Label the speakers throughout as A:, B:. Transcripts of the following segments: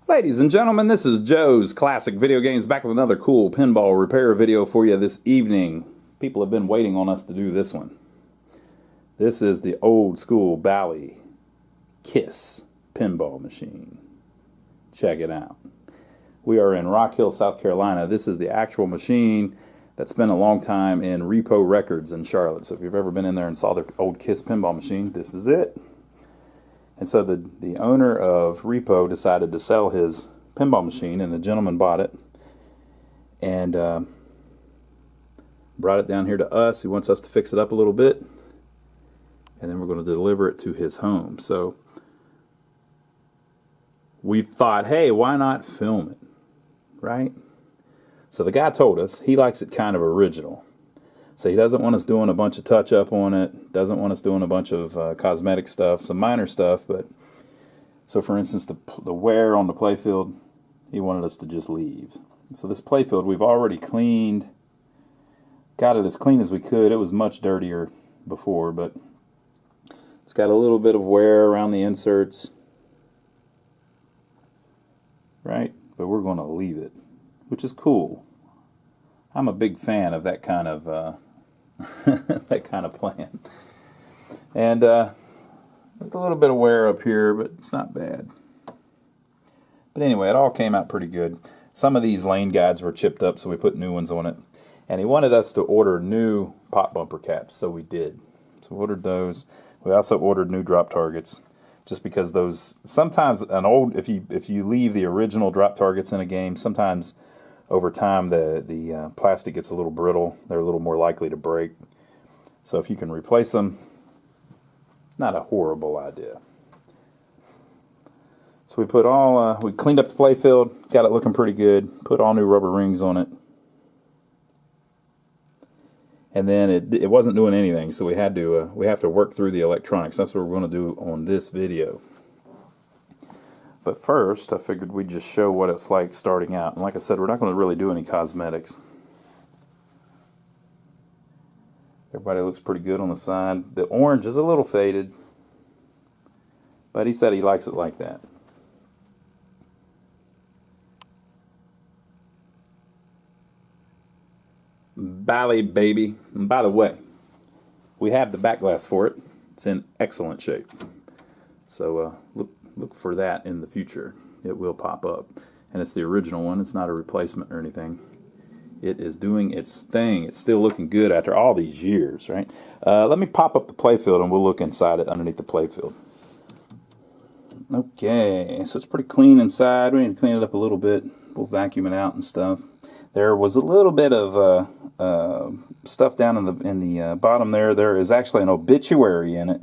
A: Ladies and gentlemen, this is Joe's Classic Video Games back with another cool pinball repair video for you this evening. People have been waiting on us to do this one. This is the old school Bally Kiss pinball machine. Check it out. We are in Rock Hill, South Carolina. This is the actual machine that spent a long time in Repo Records in Charlotte. So if you've ever been in there and saw their old Kiss pinball machine, this is it. And so the owner of Repo decided to sell his pinball machine, and the gentleman bought it and brought it down here to us. He wants us to fix it up a little bit, and then we're going to deliver it to his home. So we thought, hey, why not film it, right? So the guy told us he likes it kind of original. So he doesn't want us doing a bunch of touch-up on it, doesn't want us doing a bunch of cosmetic stuff, some minor stuff, but so for instance, the wear on the playfield, he wanted us to just leave. So this playfield we've already cleaned, got it as clean as we could. It was much dirtier before, but it's got a little bit of wear around the inserts, right? But we're going to leave it, which is cool. I'm a big fan of that kind of that kind of plan. And there's a little bit of wear up here, but it's not bad. But anyway, it all came out pretty good. Some of these lane guides were chipped up, so we put new ones on it. And he wanted us to order new pop bumper caps, so we did. So we ordered those. We also ordered new drop targets, just because those sometimes if you leave the original drop targets in a game, sometimes over time the plastic gets a little brittle. They're a little more likely to break. So if you can replace them, not a horrible idea. So we put we cleaned up the playfield, got it looking pretty good, put all new rubber rings on it. And then it wasn't doing anything, so we have to work through the electronics. That's what we're going to do on this video. But first, I figured we'd just show what it's like starting out. And like I said, we're not going to really do any cosmetics. Everybody looks pretty good on the side. The orange is a little faded, but he said he likes it like that. Bally, baby. And by the way, we have the back glass for it. It's in excellent shape. So look for that in the future. It will pop up. And it's the original one. It's not a replacement or anything. It is doing its thing. It's still looking good after all these years, right? Let me pop up the playfield and we'll look inside it underneath the playfield. Okay, so it's pretty clean inside. We need to clean it up a little bit. We'll vacuum it out and stuff. There was a little bit of stuff down in the bottom there. There is actually an obituary in it.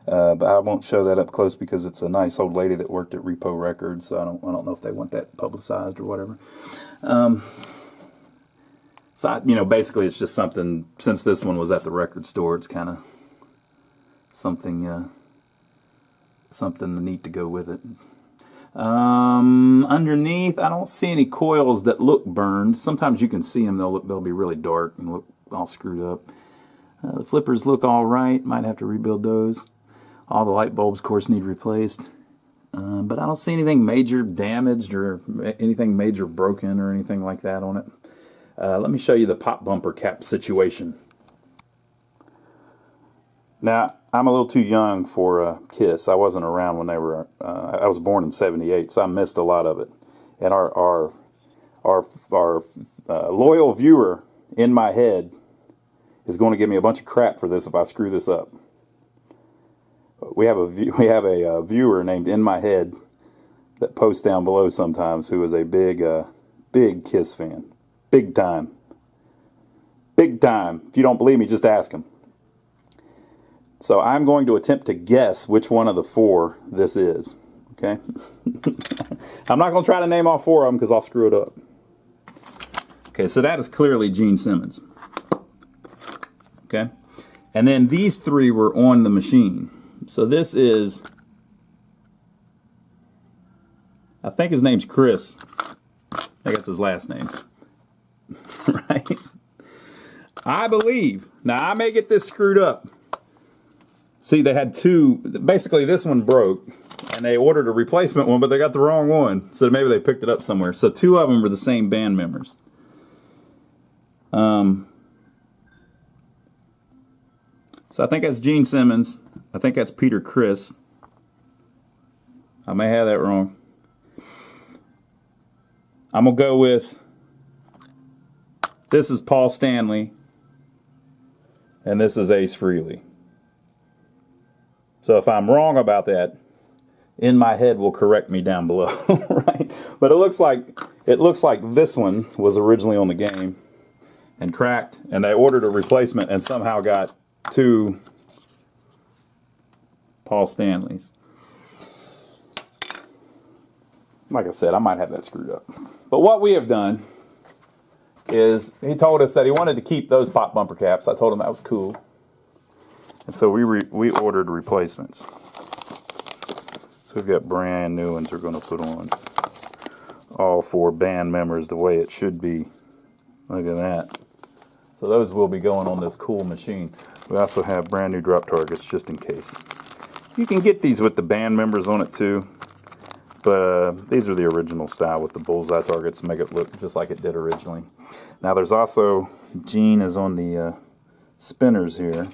A: But I won't show that up close because it's a nice old lady that worked at Repo Records, so I don't know if they want that publicized or whatever. Basically it's just something, since this one was at the record store, it's kind of something neat to go with it. Underneath, I don't see any coils that look burned. Sometimes you can see them, they'll be really dark and look all screwed up. The flippers look all right, might have to rebuild those. All the light bulbs, of course, need replaced. But I don't see anything major damaged or anything major broken or anything like that on it. Let me show you the pop bumper cap situation. Now, I'm a little too young for Kiss. I wasn't around when they were... I was born in '78, so I missed a lot of it. And our loyal viewer in my head is going to give me a bunch of crap for this if I screw this up. We have a viewer named In My Head that posts down below sometimes, who is a big Kiss fan, big time. If you don't believe me, just ask him. So I'm going to attempt to guess which one of the four this is. Okay, I'm not going to try to name all four of them because I'll screw it up. Okay, so that is clearly Gene Simmons. Okay, and then these three were on the machine. So this is, I think his name's Chris. I think that's his last name. Right? I believe. Now, I may get this screwed up. See, they had two. Basically, this one broke, and they ordered a replacement one, but they got the wrong one. So maybe they picked it up somewhere. So two of them were the same band members. So I think that's Gene Simmons. I think that's Peter Criss. I may have that wrong. I'm going to go with, this is Paul Stanley, and this is Ace Frehley. So if I'm wrong about that, In My Head will correct me down below, right? But it looks like this one was originally on the game and cracked, and they ordered a replacement and somehow got two Paul Stanleys. Like I said, I might have that screwed up. But what we have done is, he told us that he wanted to keep those pop bumper caps. I told him that was cool. And so we ordered replacements. So we've got brand new ones we're going to put on. All four band members the way it should be. Look at that. So those will be going on this cool machine. We also have brand new drop targets just in case. You can get these with the band members on it too. But these are the original style with the bullseye targets to make it look just like it did originally. Now there's also, Gene is on the spinners here,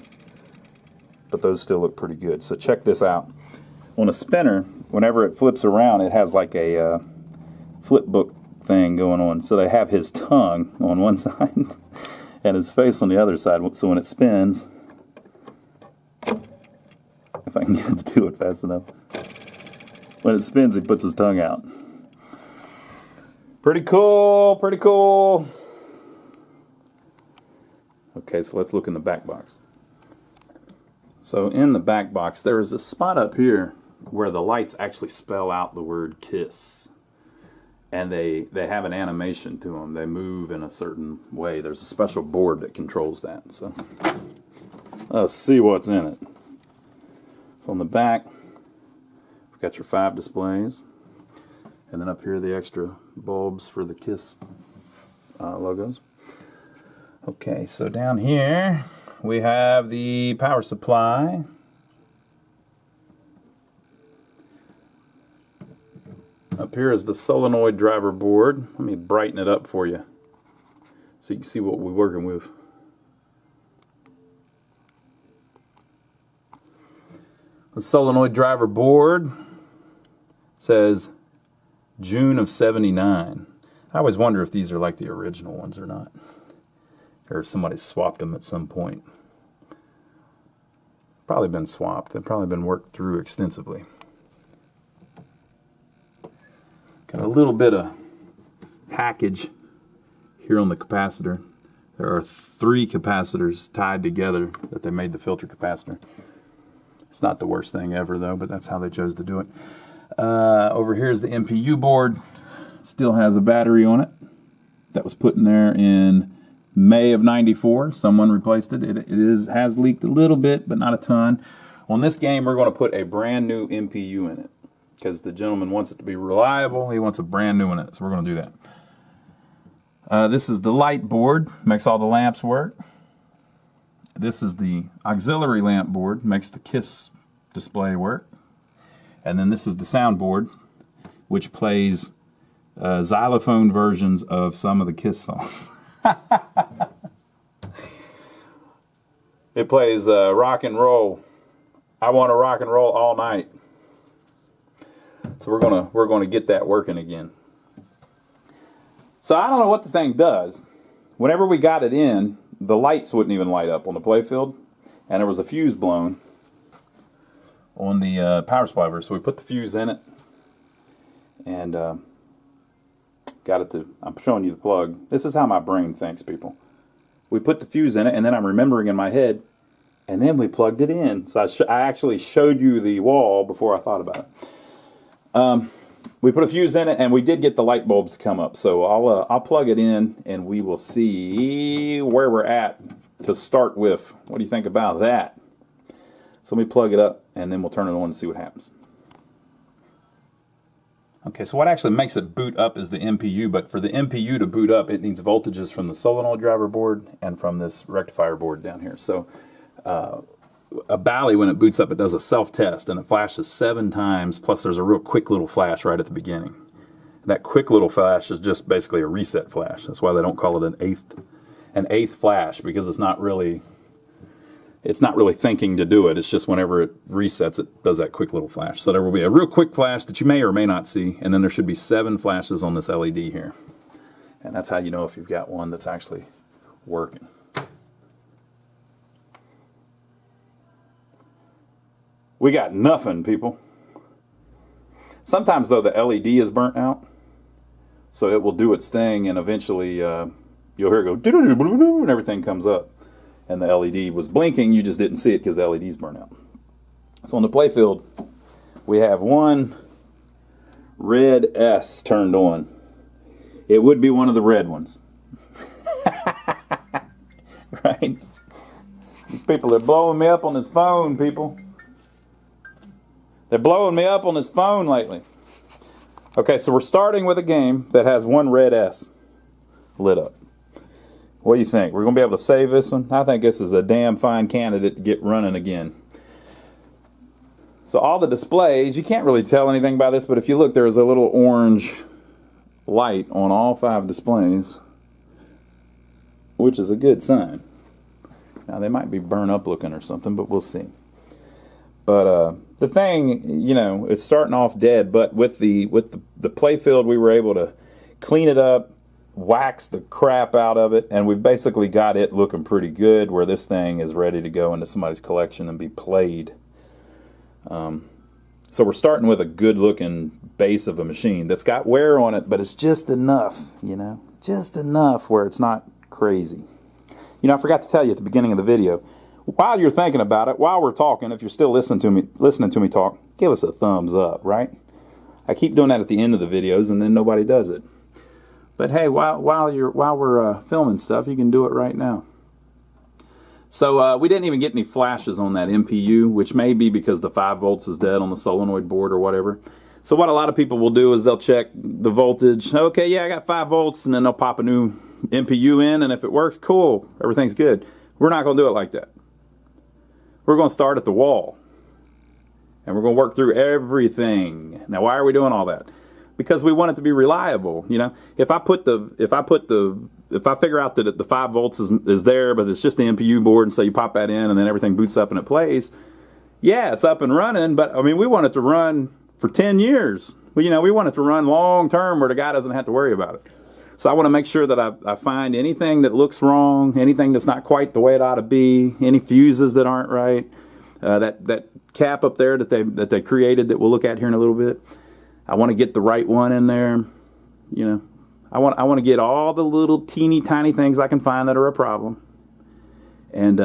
A: but those still look pretty good. So check this out. On a spinner, whenever it flips around, it has like a flip book thing going on. So they have his tongue on one side and his face on the other side. So when it spins, if I can get it to do it fast enough. When it spins, he puts his tongue out. Pretty cool, pretty cool. Okay, so let's look in the back box. So in the back box, there is a spot up here where the lights actually spell out the word KISS. And they have an animation to them. They move in a certain way. There's a special board that controls that. So let's see what's in it. So on the back, we've got your 5 displays, and then up here the extra bulbs for the KISS logos. Okay, so down here we have the power supply. Up here is the solenoid driver board. Let me brighten it up for you so you can see what we're working with. The solenoid driver board says June of '79. I always wonder if these are like the original ones or not, or if somebody swapped them at some point. Probably been swapped. They've probably been worked through extensively. Got a little bit of hackage here on the capacitor. There are 3 capacitors tied together that they made the filter capacitor. It's not the worst thing ever though, but that's how they chose to do it. Over here is the MPU board. Still has a battery on it that was put in there in May of '94. Someone replaced it. It has leaked a little bit, but not a ton. On this game, we're going to put a brand new MPU in it because the gentleman wants it to be reliable. He wants a brand new one in it, so we're going to do that. This is the light board. Makes all the lamps work. This is the auxiliary lamp board. Makes the KISS display work. And then this is the sound board, which plays xylophone versions of some of the KISS songs. It plays rock and roll. I want to rock and roll all night. So we're gonna get that working again. So I don't know what the thing does. Whenever we got it in, the lights wouldn't even light up on the playfield, and there was a fuse blown on the power supply. So we put the fuse in it, and got it to, I'm showing you the plug. This is how my brain thinks, people. We put the fuse in it, and then I'm remembering in my head, and then we plugged it in. So I actually showed you the wall before I thought about it. We put a fuse in it, and we did get the light bulbs to come up. So I'll plug it in, and we will see where we're at to start with. What do you think about that? So let me plug it up, and then we'll turn it on and see what happens. Okay, so what actually makes it boot up is the MPU, but for the MPU to boot up, it needs voltages from the solenoid driver board and from this rectifier board down here. So a Bally, when it boots up, it does a self-test, and it flashes 7 times, plus there's a real quick little flash right at the beginning. That quick little flash is just basically a reset flash. That's why they don't call it an eighth flash, because it's not really thinking to do it. It's just whenever it resets, it does that quick little flash. So there will be a real quick flash that you may or may not see, and then there should be 7 flashes on this LED here. And that's how you know if you've got one that's actually working. We got nothing, people. Sometimes, though, the LED is burnt out, so it will do its thing, and eventually you'll hear it go doo-doo-doo-doo-doo, and everything comes up. And the LED was blinking, you just didn't see it because the LED's burnt out. So on the playfield, we have one red S turned on. It would be one of the red ones. Right? These people are blowing me up on this phone, people. They're blowing me up on this phone lately. Okay, so we're starting with a game that has one red S lit up. What do you think? We're going to be able to save this one? I think this is a damn fine candidate to get running again. So all the displays, you can't really tell anything by this, but if you look, there's a little orange light on all 5 displays, which is a good sign. Now, they might be burnt up looking or something, but we'll see. But the thing, you know, it's starting off dead, but with the playfield, we were able to clean it up, wax the crap out of it, and we've basically got it looking pretty good, where this thing is ready to go into somebody's collection and be played. So we're starting with a good looking base of a machine that's got wear on it, but it's just enough, you know, just enough where it's not crazy. You know, I forgot to tell you at the beginning of the video, while you're thinking about it, while we're talking, if you're still listening to me talk, give us a thumbs up, right? I keep doing that at the end of the videos, and then nobody does it. But hey, while we're filming stuff, you can do it right now. So we didn't even get any flashes on that MPU, which may be because the 5 volts is dead on the solenoid board or whatever. So what a lot of people will do is they'll check the voltage. Okay, yeah, I got 5 volts, and then they'll pop a new MPU in, and if it works, cool, everything's good. We're not going to do it like that. We're going to start at the wall, and we're going to work through everything. Now, why are we doing all that? Because we want it to be reliable. You know, if I figure out that the 5 volts is there, but it's just the MPU board, and so you pop that in, and then everything boots up and it plays. Yeah, it's up and running, but I mean, we want it to run for 10 years. Well, you know, we want it to run long term where the guy doesn't have to worry about it. So I want to make sure that I find anything that looks wrong, anything that's not quite the way it ought to be, any fuses that aren't right, that cap up there that they created that we'll look at here in a little bit. I want to get the right one in there. You know, I want to get all the little teeny tiny things I can find that are a problem, and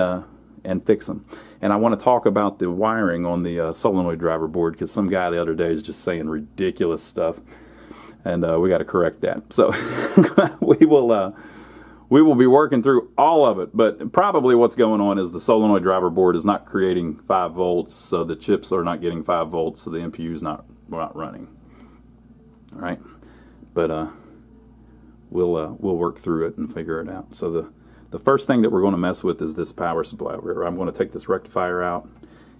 A: fix them. And I want to talk about the wiring on the solenoid driver board, because some guy the other day is just saying ridiculous stuff. And we got to correct that. So we will be working through all of it. But probably what's going on is the solenoid driver board is not creating 5 volts, so the chips are not getting 5 volts, so the MPU is not running. All right, but we'll work through it and figure it out. So the first thing that we're going to mess with is this power supply. I'm going to take this rectifier out,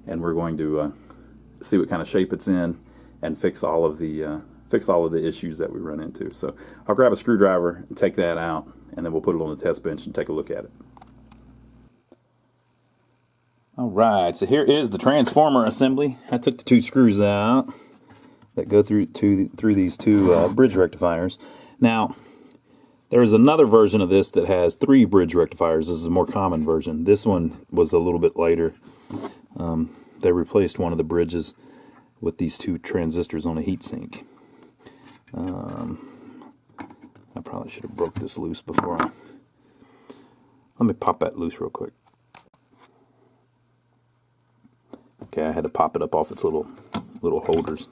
A: and we're going to see what kind of shape it's in and fix all of the issues that we run into. So I'll grab a screwdriver and take that out, and then we'll put it on the test bench and take a look at it. All right, so here is the transformer assembly. I took the 2 screws out that go through these 2 bridge rectifiers. Now, there is another version of this that has 3 bridge rectifiers. This is a more common version. This one was a little bit later. They replaced one of the bridges with these 2 transistors on a heatsink. I probably should have broke this loose before let me pop that loose real quick. Okay, I had to pop it up off its little holders.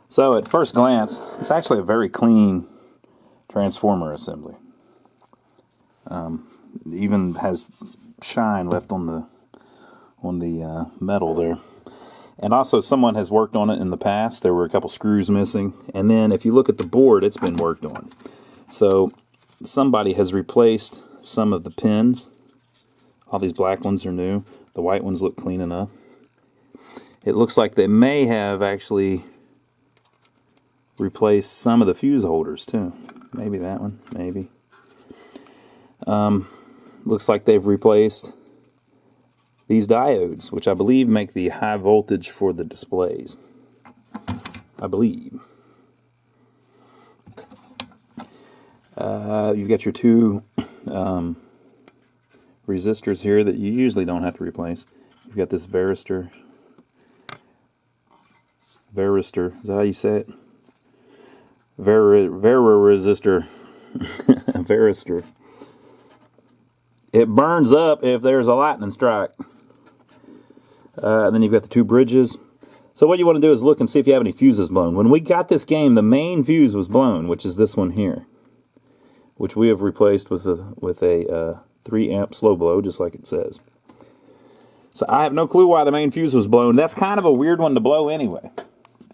A: So at first glance, it's actually a very clean transformer assembly. It even has shine left on the metal there. And also, someone has worked on it in the past. There were a couple screws missing. And then if you look at the board, it's been worked on. So somebody has replaced some of the pins. All these black ones are new. The white ones look clean enough. It looks like they may have actually replaced some of the fuse holders too. Maybe that one, maybe. Looks like they've replaced these diodes, which I believe make the high voltage for the displays. I believe. You've got your two resistors here that you usually don't have to replace. You've got this varistor. Varistor, is that how you say it? Resistor. Varistor. It burns up if there's a lightning strike. And then you've got the two bridges. So what you want to do is look and see if you have any fuses blown. When we got this game, the main fuse was blown, which is this one here, which we have replaced with a 3 amp slow blow, just like it says. So I have no clue why the main fuse was blown. That's kind of a weird one to blow anyway.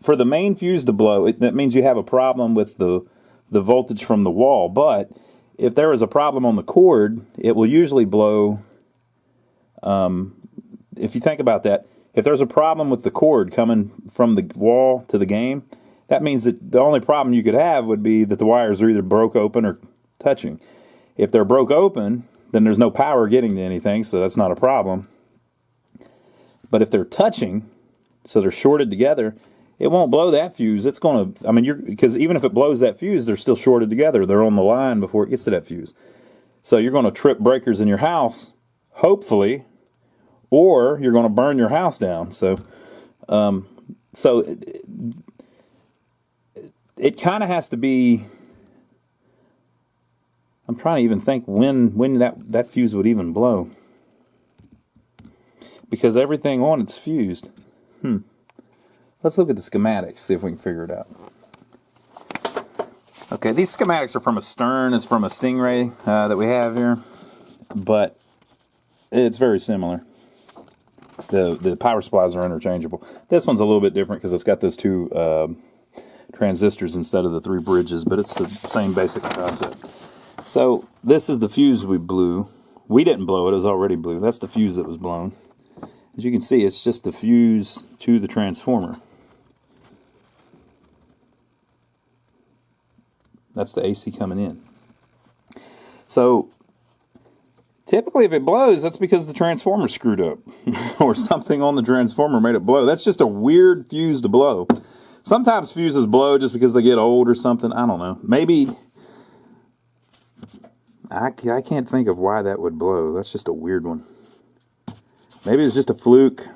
A: For the main fuse to blow, that means you have a problem with the voltage from the wall. But if there is a problem on the cord, it will usually blow. If you think about that, if there's a problem with the cord coming from the wall to the game, that means that the only problem you could have would be that the wires are either broke open or touching. If they're broke open, then there's no power getting to anything, so that's not a problem. But if they're touching, so they're shorted together, it won't blow that fuse. It's going to, I mean, because even if it blows that fuse, they're still shorted together. They're on the line before it gets to that fuse. So you're going to trip breakers in your house, hopefully, or you're going to burn your house down. So, it kind of has to be. I'm trying to even think when that fuse would even blow, because everything on it's fused. Let's look at the schematics, see if we can figure it out. Okay, these schematics are from a Stern. It's from a Stingray that we have here, but it's very similar. The power supplies are interchangeable. This one's a little bit different because it's got those two transistors instead of the 3 bridges, but it's the same basic concept. So this is the fuse we blew. We didn't blow it, it was already blue. That's the fuse that was blown. As you can see, it's just the fuse to the transformer. That's the AC coming in. So typically if it blows, that's because the transformer screwed up or something on the transformer made it blow. That's just a weird fuse to blow. Sometimes fuses blow just because they get old or something. I don't know. Maybe I can't think of why that would blow. That's just a weird one. Maybe it's just a fluke.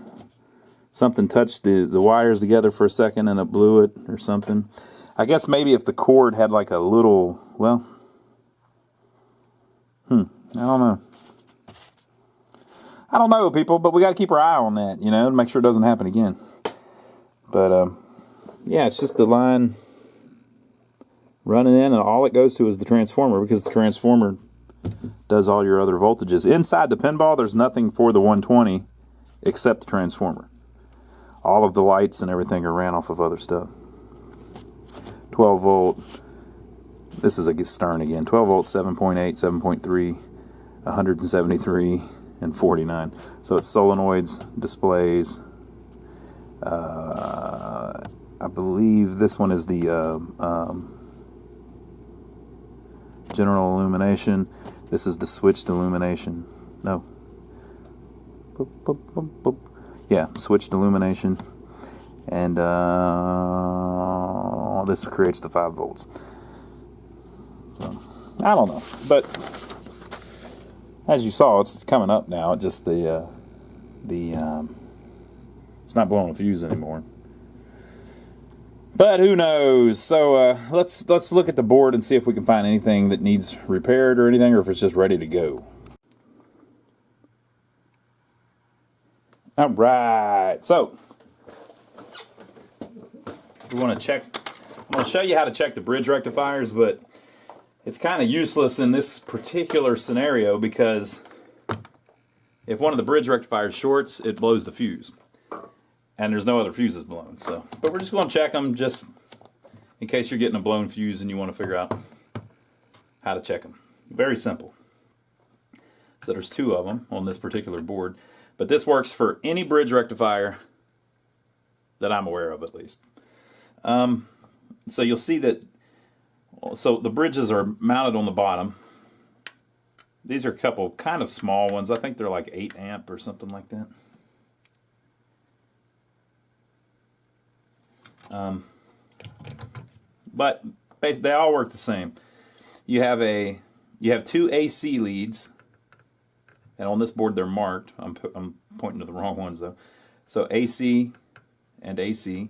A: Something touched the wires together for a second and it blew it or something. I guess maybe if the cord had like a little, well, I don't know. I don't know, people, but we got to keep our eye on that, you know, to make sure it doesn't happen again. But, yeah, it's just the line running in, and all it goes to is the transformer, because the transformer does all your other voltages. Inside the pinball, there's nothing for the 120 except the transformer. All of the lights and everything are ran off of other stuff. 12 volt. This is a Stern again. 12 volt, 7.8, 7.3, 173, and 49. So it's solenoids, displays. I believe this one is the general illumination. This is the switched illumination. No. Boop, boop, boop, boop. Yeah, switched illumination. And this creates the 5 volts. So, I don't know. But as you saw, it's coming up now. Just it's not blowing a fuse anymore. But who knows? So let's look at the board and see if we can find anything that needs repaired or anything, or if it's just ready to go. All right. So we want to check. I'm going to show you how to check the bridge rectifiers, but it's kind of useless in this particular scenario because if one of the bridge rectifiers shorts, it blows the fuse. And there's no other fuses blown. So, but we're just going to check them just in case you're getting a blown fuse and you want to figure out how to check them. Very simple. So there's 2 of them on this particular board. But this works for any bridge rectifier that I'm aware of, at least. So you'll see that, so the bridges are mounted on the bottom. These are a couple kind of small ones. I think they're like 8 amp or something like that. But they all work the same. You have 2 AC leads, and on this board they're marked. I'm pointing to the wrong ones though. So AC and AC,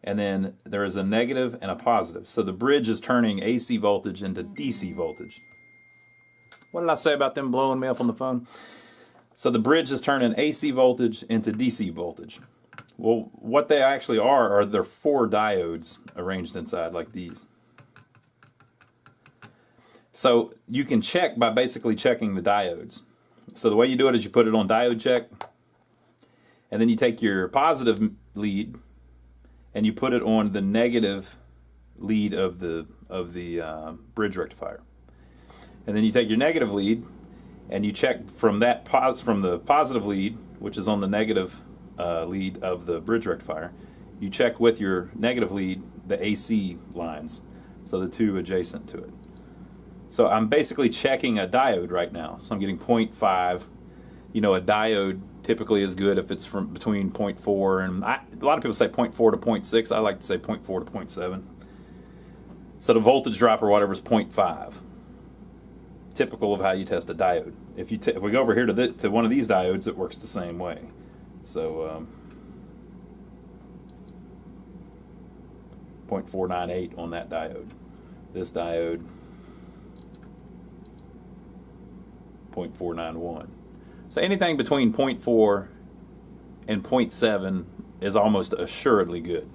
A: and then there is a negative and a positive. So the bridge is turning AC voltage into DC voltage. What did I say about them blowing me up on the phone? So the bridge is turning AC voltage into DC voltage. Well, what they actually are they're 4 diodes arranged inside like these. So you can check by basically checking the diodes. So the way you do it is you put it on diode check, and then you take your positive lead and you put it on the negative lead of the bridge rectifier. And then you take your negative lead and you check from the positive lead, which is on the negative lead of the bridge rectifier. You check with your negative lead the AC lines, so the 2 adjacent to it. So I'm basically checking a diode right now. So I'm getting 0.5. You know, a diode typically is good if it's from between 0.4 and a lot of people say 0.4 to 0.6. I like to say 0.4 to 0.7. So the voltage drop or whatever is 0.5. Typical of how you test a diode. If we go over here to one of these diodes, it works the same way. So 0.498 on that diode. This diode 0.491. So anything between 0.4 and 0.7 is almost assuredly good.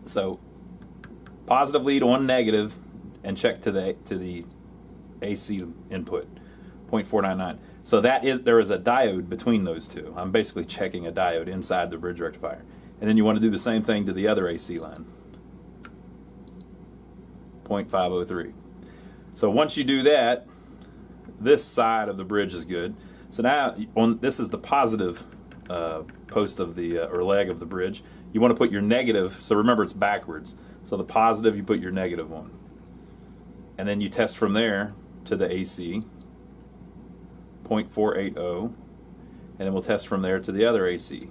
A: So positive lead on negative and check to the AC input, 0.499. So there is a diode between those two. I'm basically checking a diode inside the bridge rectifier. And then you want to do the same thing to the other AC line, 0.503. So once you do that, this side of the bridge is good. So now this is the positive post of the or leg of the bridge. You want to put your negative. So remember, it's backwards. So the positive you put your negative on, and then you test from there to the AC, 0.480, and then we'll test from there to the other AC,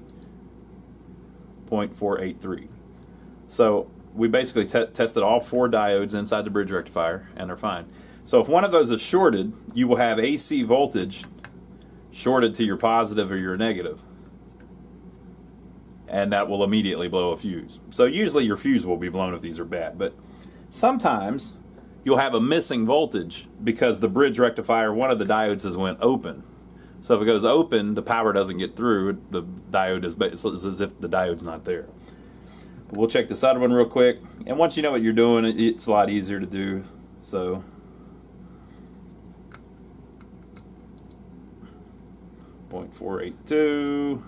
A: 0.483. So we basically tested all 4 diodes inside the bridge rectifier, and they're fine. So if one of those is shorted, you will have AC voltage shorted to your positive or your negative, and that will immediately blow a fuse. So usually your fuse will be blown if these are bad, but sometimes you'll have a missing voltage because the bridge rectifier, one of the diodes has went open. So if it goes open, the power doesn't get through. The diode it's as if the diode's not there. But we'll check this other one real quick, and once you know what you're doing, it's a lot easier to do. So .482,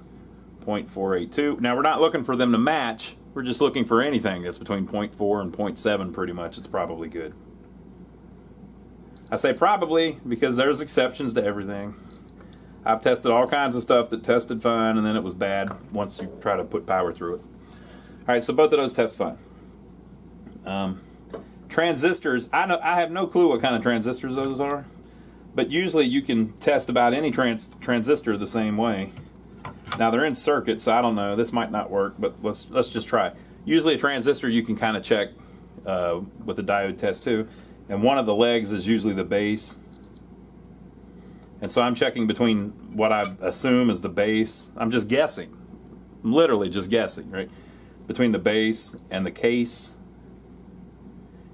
A: .482. Now we're not looking for them to match. We're just looking for anything that's between 0.4 and 0.7 pretty much. It's probably good. I say probably because there's exceptions to everything. I've tested all kinds of stuff that tested fine and then it was bad once you try to put power through it. Alright, so both of those test fine. Transistors, I have no clue what kind of transistors those are, but usually you can test about any transistor the same way. Now they're in circuit, so I don't know, this might not work, but let's just try. Usually a transistor you can kind of check with a diode test too, and one of the legs is usually the base. And so I'm checking between what I assume is the base. I'm just guessing. I'm literally just guessing, right? Between the base and the case,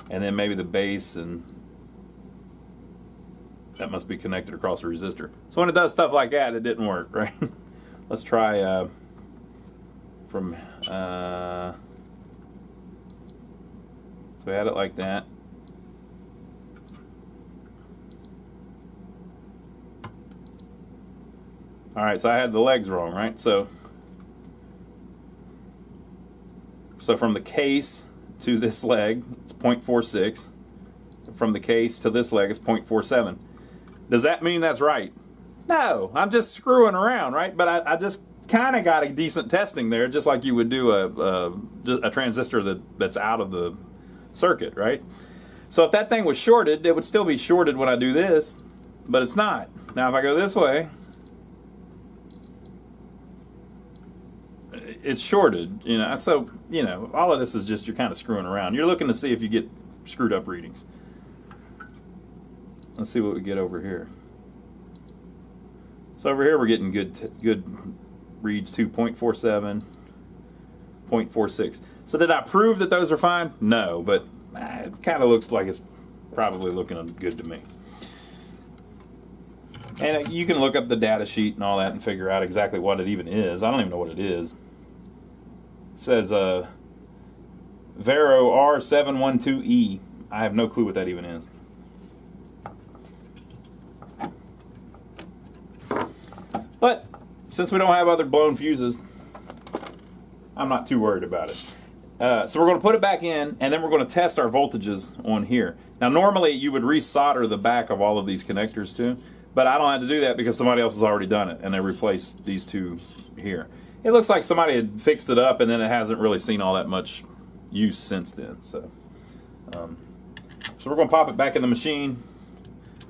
A: and then maybe the base, and that must be connected across a resistor. So when it does stuff like that, it didn't work, right? Let's try so we had it like that. Alright, so I had the legs wrong, right? So from the case to this leg, it's 0.46. From the case to this leg, it's 0.47. Does that mean that's right? No, I'm just screwing around, right? But I just kind of got a decent testing there, just like you would do a transistor that's out of the circuit, right? So if that thing was shorted, it would still be shorted when I do this, but it's not. Now if I go this way, it's shorted, you know. So, you know, all of this is just you're kind of screwing around. You're looking to see if you get screwed up readings. Let's see what we get over here. So over here we're getting good reads too, 0.47, 0.46. So did I prove that those are fine? No, but it kind of looks like it's probably looking good to me. And you can look up the data sheet and all that and figure out exactly what it even is. I don't even know what it is. It says Vero R712E. I have no clue what that even is. But since we don't have other blown fuses, I'm not too worried about it. So we're going to put it back in, and then we're going to test our voltages on here. Now normally you would resolder the back of all of these connectors too, but I don't have to do that because somebody else has already done it, and they replaced these two here. It looks like somebody had fixed it up, and then it hasn't really seen all that much use since then. So we're going to pop it back in the machine.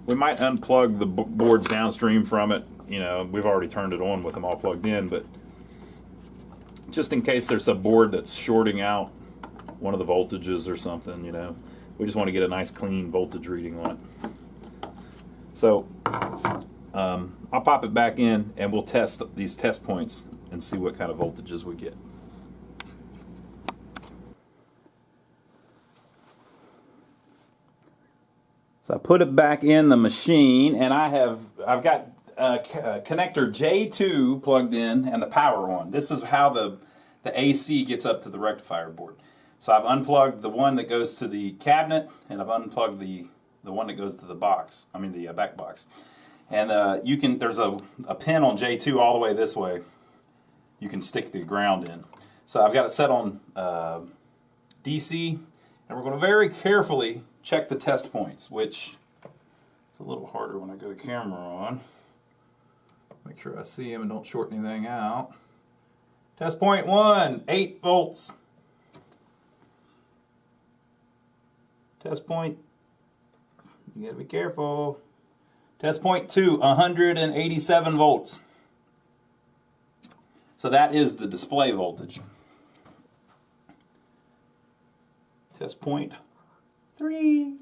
A: We might unplug the boards downstream from it. You know, we've already turned it on with them all plugged in, but just in case there's a board that's shorting out one of the voltages or something, you know, we just want to get a nice clean voltage reading on it. So I'll pop it back in and we'll test these test points and see what kind of voltages we get. So I put it back in the machine, and I've got connector J2 plugged in and the power on. This is how the AC gets up to the rectifier board. So I've unplugged the one that goes to the cabinet, and I've unplugged the one that goes to the box. I mean the back box. And there's a pin on J2 all the way this way. You can stick the ground in. So I've got it set on DC, and we're going to very carefully check the test points, which is a little harder when I got the camera on. Make sure I see them and don't short anything out. Test point 1, 8 volts. Test point, you gotta be careful. Test point 2, 187 volts. So that is the display voltage. Test point 3,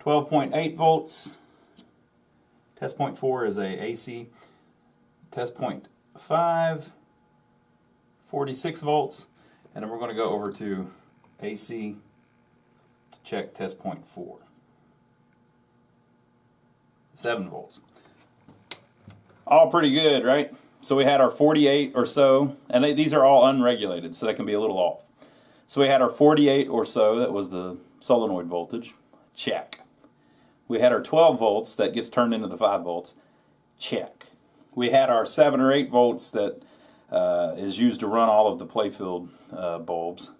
A: 12.8 volts. Test point 4 is a AC. Test point 5, 46 volts. And then we're going to go over to AC to check test point 4. 7 volts. All pretty good, right? So we had our 48 or so, and these are all unregulated, so they can be a little off. So we had our 48 or so, that was the solenoid voltage, check. We had our 12 volts that gets turned into the 5 volts, check. We had our 7 or 8 volts that is used to run all of the play-filled bulbs,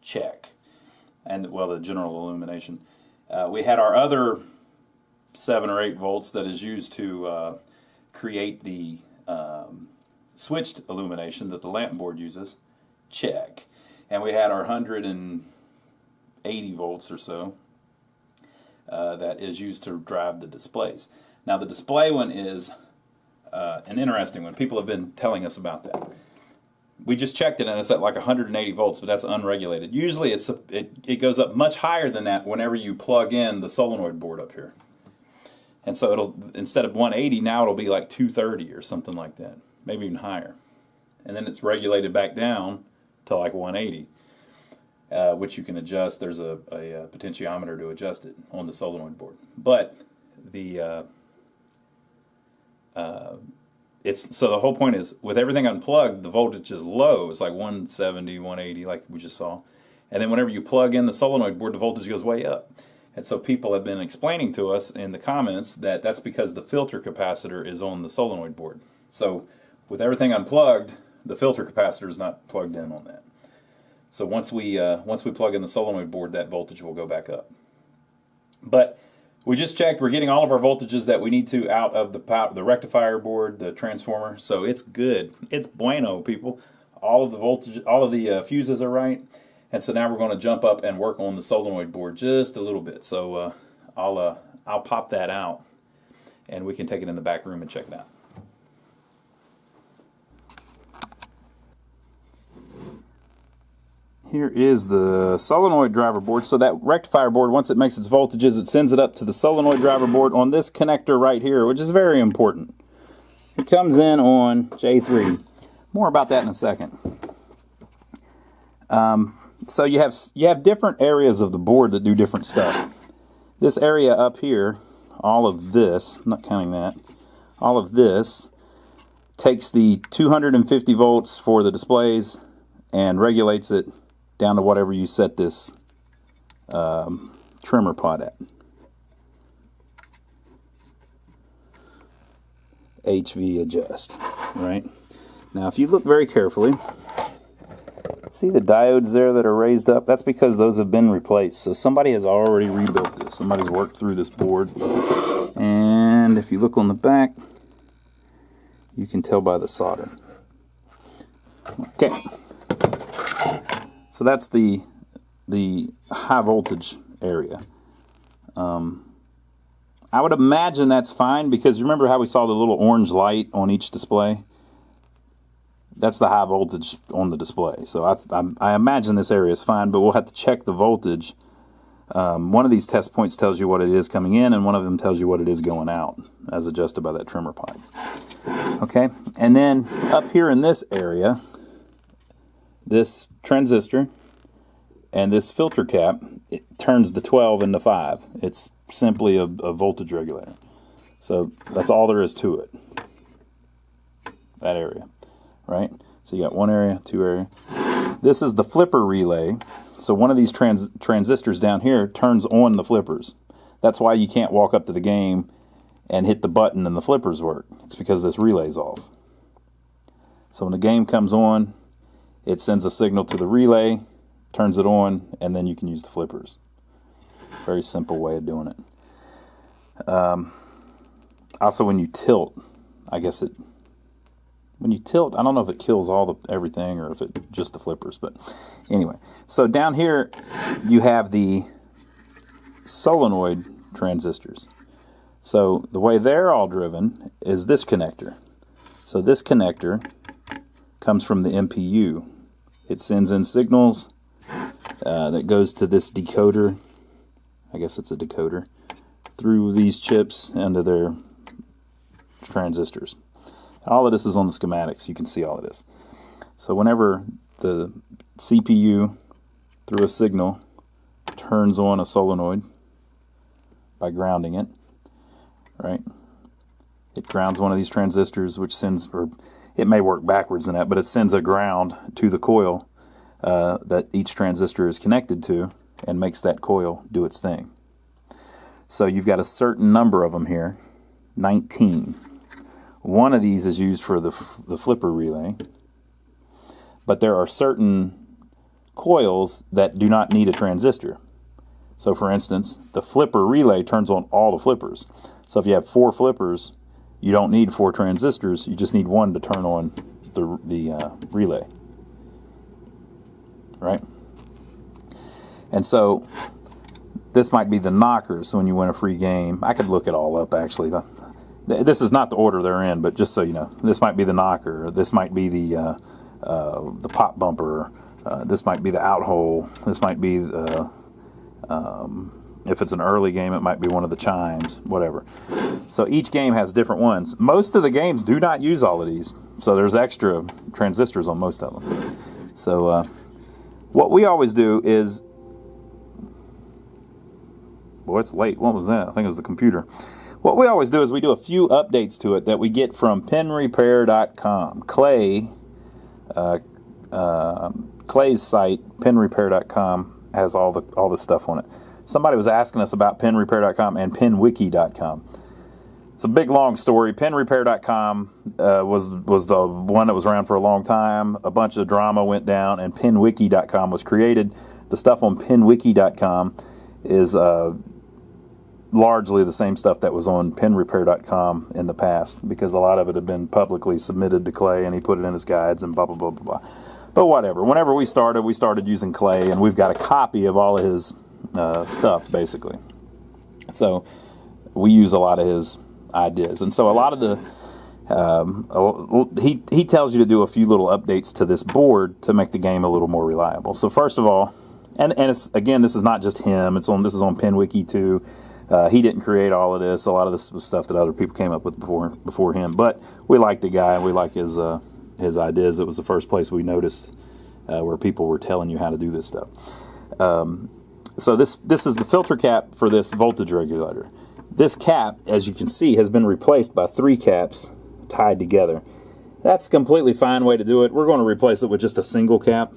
A: check. And, well, the general illumination. We had our other 7 or 8 volts that is used to create the switched illumination that the lamp board uses, check. And we had our 180 volts or so that is used to drive the displays. Now the display one is an interesting one. People have been telling us about that. We just checked it and it's at like 180 volts, but that's unregulated. Usually it goes up much higher than that whenever you plug in the solenoid board up here. And so it'll, instead of 180, now it'll be like 230 or something like that, maybe even higher. And then it's regulated back down to like 180, which you can adjust. There's a potentiometer to adjust it on the solenoid board. But the so the whole point is, with everything unplugged, the voltage is low. It's like 170, 180, like we just saw. And then whenever you plug in the solenoid board, the voltage goes way up. And so people have been explaining to us in the comments that that's because the filter capacitor is on the solenoid board. So with everything unplugged, the filter capacitor is not plugged in on that. So once we plug in the solenoid board, that voltage will go back up. But we just checked. We're getting all of our voltages that we need to out of the rectifier board, the transformer. So it's good. It's bueno, people. All of the voltage, all of the fuses are right. And so now we're going to jump up and work on the solenoid board just a little bit. So I'll pop that out, and we can take it in the back room and check it out. Here is the solenoid driver board. So that rectifier board, once it makes its voltages, it sends it up to the solenoid driver board on this connector right here, which is very important. It comes in on J3. More about that in a second. So you have different areas of the board that do different stuff. This area up here, all of this, I'm not counting that, all of this takes the 250 volts for the displays and regulates it down to whatever you set this trimmer pot at. HV adjust, right? Now if you look very carefully, see the diodes there that are raised up? That's because those have been replaced. So somebody has already rebuilt this. Somebody's worked through this board. And if you look on the back, you can tell by the solder. Okay. So that's the high voltage area. I would imagine that's fine, because remember how we saw the little orange light on each display? That's the high voltage on the display. So I imagine this area is fine, but we'll have to check the voltage. One of these test points tells you what it is coming in, and one of them tells you what it is going out, as adjusted by that trimmer pipe. Okay, and then up here in this area, this transistor and this filter cap, it turns the 12 into 5. It's simply a voltage regulator. So that's all there is to it. That area, right? So you got one area, two area. This is the flipper relay. So one of these transistors down here turns on the flippers. That's why you can't walk up to the game and hit the button and the flippers work. It's because this relay's off. So when the game comes on, it sends a signal to the relay, turns it on, and then you can use the flippers. Very simple way of doing it. Also, when you tilt, I guess when you tilt, I don't know if it kills everything or if it just the flippers, but anyway. So down here, you have the solenoid transistors. So the way they're all driven is this connector. So this connector comes from the MPU. It sends in signals that goes to this decoder. I guess it's a decoder through these chips into their transistors. All of this is on the schematics. You can see all of this. So whenever the CPU, through a signal, turns on a solenoid by grounding it, right? It grounds one of these transistors, which sends, or it may work backwards in that, but it sends a ground to the coil that each transistor is connected to, and makes that coil do its thing. So you've got a certain number of them here, 19. One of these is used for the flipper relay, but there are certain coils that do not need a transistor. So for instance, the flipper relay turns on all the flippers. So if you have 4 flippers, you don't need 4 transistors, you just need one to turn on the relay. Right? And so this might be the knockers when you win a free game. I could look it all up actually. This is not the order they're in, but just so you know, this might be the knocker. This might be the pop bumper. This might be the out hole. This might be the if it's an early game, it might be one of the chimes. Whatever. So each game has different ones. Most of the games do not use all of these, so there's extra transistors on most of them. So what we always do is, boy, it's late. What was that? I think it was the computer. What we always do is we do a few updates to it that we get from pinrepair.com. Clay's site, pinrepair.com, has all the stuff on it. Somebody was asking us about pinrepair.com and pinwiki.com. It's a big, long story. Pinrepair.com was the one that was around for a long time. A bunch of drama went down, and pinwiki.com was created. The stuff on pinwiki.com is largely the same stuff that was on pinrepair.com in the past, because a lot of it had been publicly submitted to Clay, and he put it in his guides and blah, blah, blah, blah, blah. But whatever. Whenever we started using Clay, and we've got a copy of all of his stuff, basically. So we use a lot of his ideas. And so a lot of the... he tells you to do a few little updates to this board to make the game a little more reliable. So first of all, and it's, again, this is not just him. This is on PinWiki too. He didn't create all of this. A lot of this was stuff that other people came up with before him. But we like the guy, and we like his ideas. It was the first place we noticed where people were telling you how to do this stuff. So this is the filter cap for this voltage regulator. This cap, as you can see, has been replaced by 3 caps tied together. That's a completely fine way to do it. We're going to replace it with just a single cap.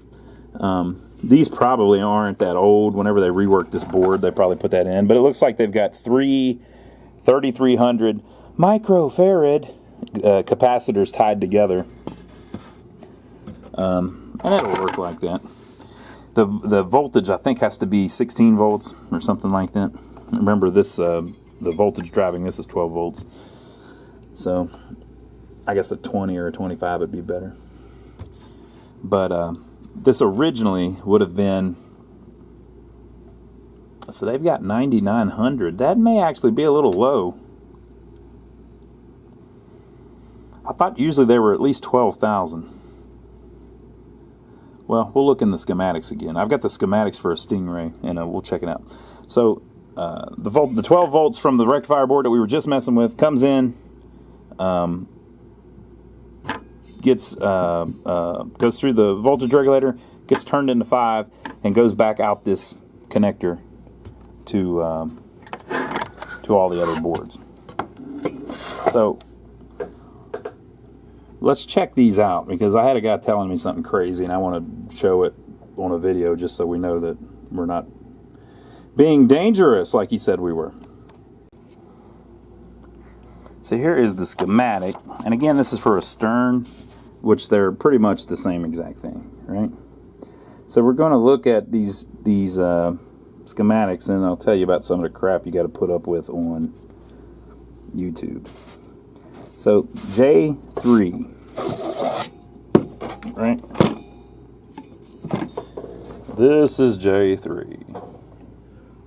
A: These probably aren't that old. Whenever they reworked this board, they probably put that in. But it looks like they've got 3 3300 microfarad capacitors tied together. And it'll work like that. The voltage, I think, has to be 16 volts or something like that. Remember, this the voltage driving this is 12 volts. So I guess a 20 or a 25 would be better. But this originally would have been, so they've got 9,900. That may actually be a little low. I thought usually they were at least 12,000. Well, we'll look in the schematics again. I've got the schematics for a Stingray, and we'll check it out. So the 12 volts from the rectifier board that we were just messing with comes in, goes through the voltage regulator, gets turned into 5, and goes back out this connector to all the other boards. So let's check these out, because I had a guy telling me something crazy, and I want to show it on a video just so we know that we're not being dangerous like he said we were. So here is the schematic, and again, this is for a stern, which they're pretty much the same exact thing, right? So we're going to look at these schematics, and I'll tell you about some of the crap you got to put up with on YouTube. So J3, right? This is J3.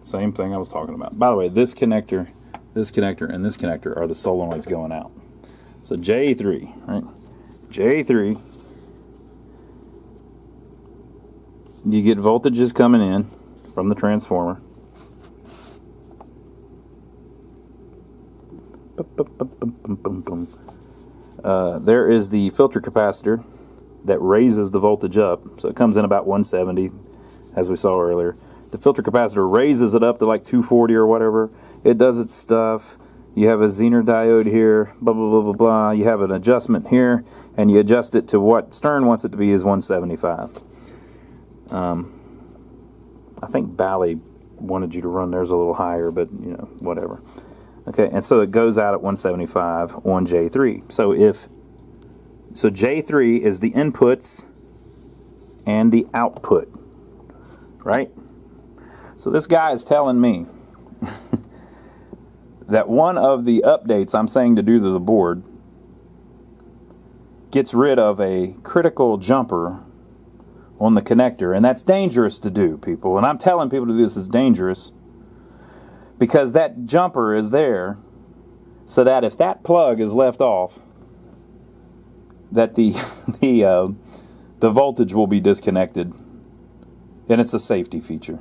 A: Same thing I was talking about. By the way, this connector, and this connector are the solenoids going out. So J3, right? J3, you get voltages coming in from the transformer. There is the filter capacitor that raises the voltage up, so it comes in about 170, as we saw earlier. The filter capacitor raises it up to like 240 or whatever. It does its stuff. You have a Zener diode here, blah, blah, blah, blah, blah. You have an adjustment here, and you adjust it to what Stern wants it to be, is 175. I think Bally wanted you to run theirs a little higher, but, you know, whatever. Okay, and so it goes out at 175 on J3. So J3 is the inputs and the output, right? So this guy is telling me that one of the updates I'm saying to do to the board gets rid of a critical jumper on the connector, and that's dangerous to do, people. And I'm telling people to do this is dangerous because that jumper is there so that if that plug is left off, that the voltage will be disconnected, and it's a safety feature.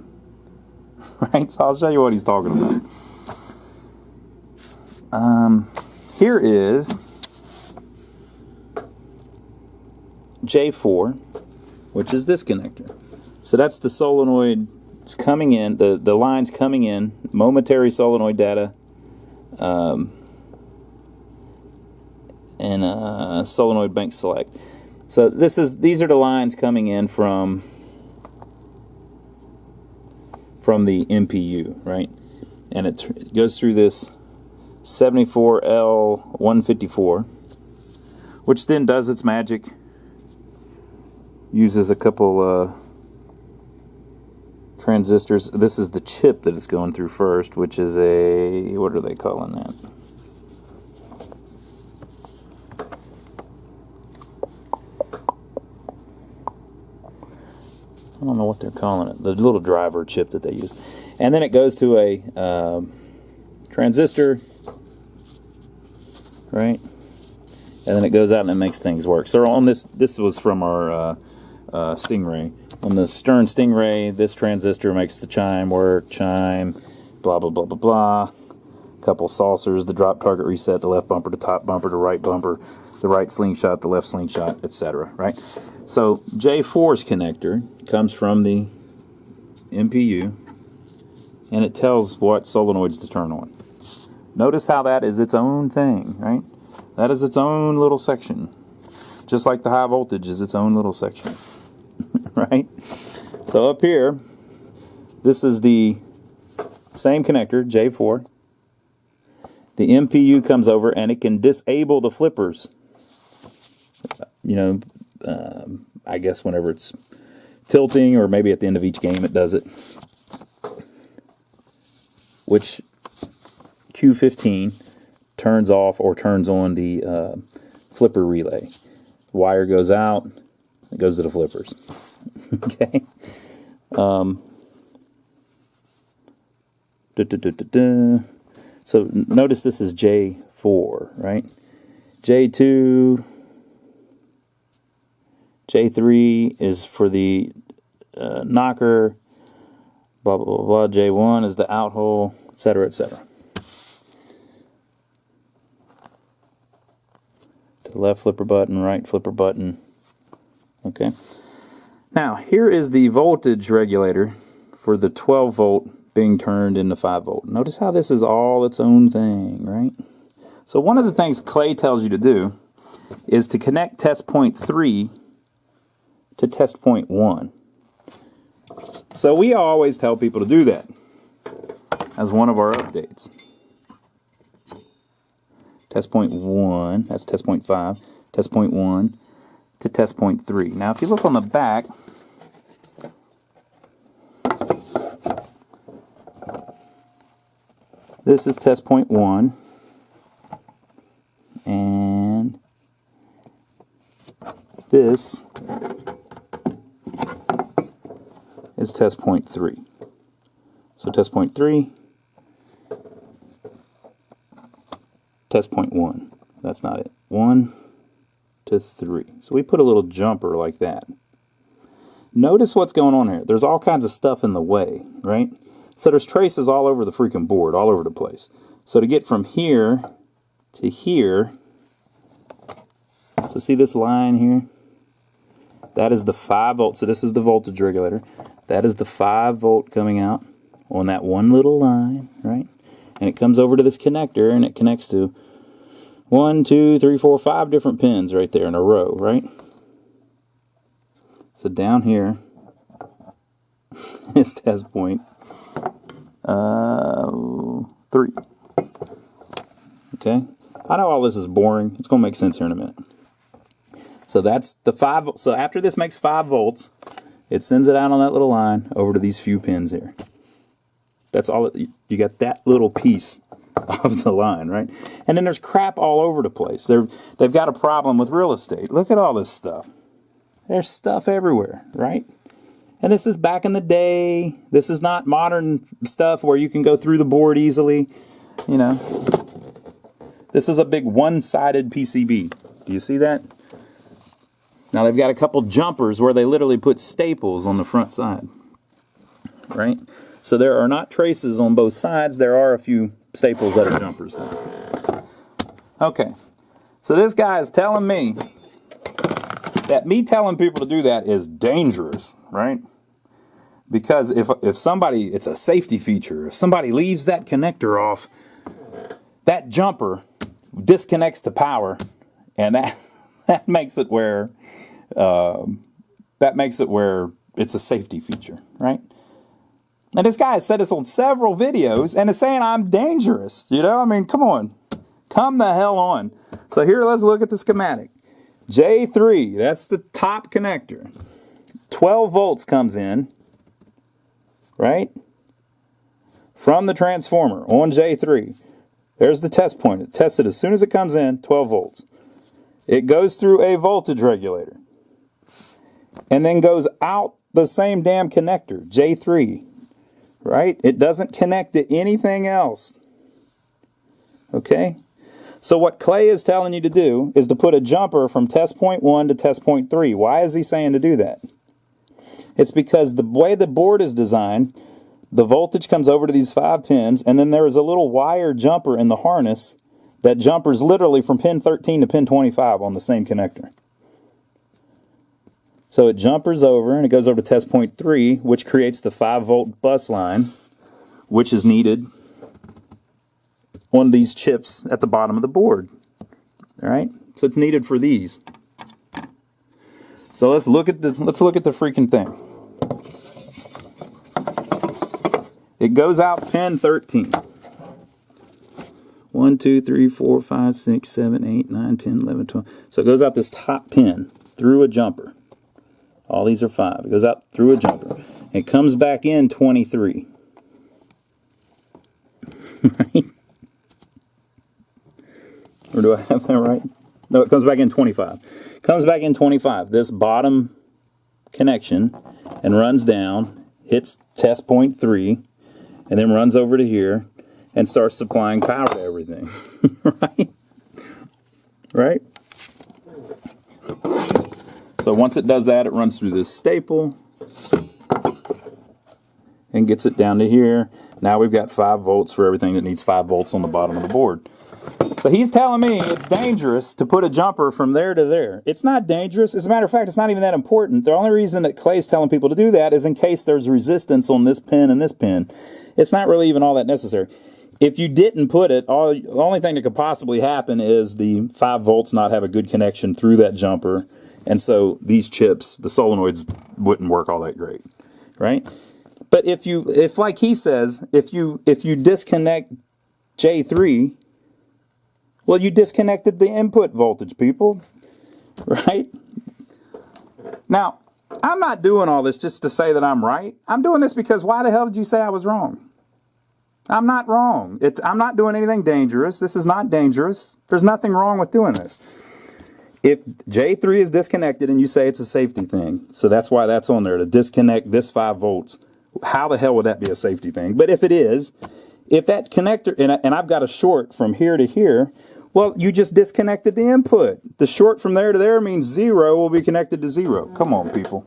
A: Right? So I'll show you what he's talking about. Here is J4, which is this connector. So that's the solenoid. It's coming in, the line's coming in, momentary solenoid data, and solenoid bank select. So these are the lines coming in from the MPU, right? And it goes through this 74L154, which then does its magic, uses a couple transistors. This is the chip that it's going through first, which is a, what are they calling that? I don't know what they're calling it. The little driver chip that they use. And then it goes to a transistor, right? And then it goes out and it makes things work. So on this was from our Stingray. On the Stern Stingray, this transistor makes the chime work, chime, blah, blah, blah, blah, blah. A couple saucers, the drop target reset, the left bumper, the top bumper, the right bumper, the right slingshot, the left slingshot, etc. Right? So J4's connector comes from the MPU, and it tells what solenoids to turn on. Notice how that is its own thing, right? That is its own little section. Just like the high voltage is its own little section. Right? So up here, this is the same connector, J4. The MPU comes over and it can disable the flippers. You know, I guess whenever it's tilting, or maybe at the end of each game it does it. Which Q15 turns off or turns on the flipper relay. The wire goes out, it goes to the flippers. Okay. So notice this is J4, right? J2, J3 is for the knocker, blah, blah, blah, blah. J1 is the out hole, etc., etc. The left flipper button, right flipper button. Okay. Now, here is the voltage regulator for the 12 volt being turned into 5 volt. Notice how this is all its own thing, right? So one of the things Clay tells you to do is to connect test point 3 to test point 1. So we always tell people to do that as one of our updates. Test point 1, that's test point 5, test point 1 to test point 3. Now if you look on the back, this is test point 1, and this is test point 3. So test point 3, test point 1. That's not it. 1 to 3. So we put a little jumper like that. Notice what's going on here. There's all kinds of stuff in the way, right? So there's traces all over the freaking board, all over the place. So to get from here to here, so see this line here? That is the 5 volt. So this is the voltage regulator. That is the 5 volt coming out on that one little line, right? And it comes over to this connector and it connects to 1, 2, 3, 4, 5 different pins right there in a row, right? So down here is test point 3. Okay, I know all this is boring. It's going to make sense here in a minute. So that's the 5. So after this makes 5 volts, it sends it out on that little line over to these few pins here. That's all. You got that little piece of the line, right? And then there's crap all over the place. They've got a problem with real estate. Look at all this stuff. There's stuff everywhere, right? And this is back in the day. This is not modern stuff where you can go through the board easily. You know, this is a big one-sided PCB. Do you see that? Now they've got a couple jumpers where they literally put staples on the front side, right? So there are not traces on both sides. There are a few staples that are jumpers there. Okay, so this guy is telling me that me telling people to do that is dangerous, right? Because if somebody, it's a safety feature, if somebody leaves that connector off, that jumper disconnects the power, and that makes it where it's a safety feature, right? Now this guy has said this on several videos and is saying I'm dangerous. You know, I mean, come on, come the hell on. So here, let's look at the schematic. J3, that's the top connector. 12 volts comes in. right? From the transformer on J3. There's the test point. It tests it as soon as it comes in, 12 volts. It goes through a voltage regulator and then goes out the same damn connector, J3, right? It doesn't connect to anything else, okay? So what Clay is telling you to do is to put a jumper from test point 1 to test point 3. Why is he saying to do that? It's because the way the board is designed, the voltage comes over to these 5 pins, and then there is a little wire jumper in the harness that jumpers literally from pin 13 to pin 25 on the same connector. So it jumpers over, and it goes over to test point 3, which creates the 5-volt bus line, which is needed on these chips at the bottom of the board. All right? So it's needed for these. So let's look at the freaking thing. It goes out pin 13. 1, 2, 3, 4, 5, 6, 7, 8, 9, 10, 11, 12. So it goes out this top pin through a jumper. All these are 5. It goes out through a jumper. It comes back in 23. Right? Or do I have that right? No, it comes back in 25. It comes back in 25. This bottom connection and runs down, hits test point 3, and then runs over to here and starts supplying power to everything. Right? Right? So once it does that, it runs through this staple and gets it down to here. Now we've got 5 volts for everything that needs 5 volts on the bottom of the board. So he's telling me it's dangerous to put a jumper from there to there. It's not dangerous. As a matter of fact, it's not even that important. The only reason that Clay's telling people to do that is in case there's resistance on this pin and this pin. It's not really even all that necessary. If you didn't put it, the only thing that could possibly happen is the 5 volts not have a good connection through that jumper. And so these chips, the solenoids, wouldn't work all that great, right? But if like he says, if you disconnect J3, well, you disconnected the input voltage, people, right? Now, I'm not doing all this just to say that I'm right. I'm doing this because why the hell did you say I was wrong? I'm not wrong. I'm not doing anything dangerous. This is not dangerous. There's nothing wrong with doing this. If J3 is disconnected and you say it's a safety thing, so that's why that's on there, to disconnect this 5 volts, how the hell would that be a safety thing? But if it is, if that connector, and I've got a short from here to here, well, you just disconnected the input. The short from there to there means 0 will be connected to 0. Come on, people.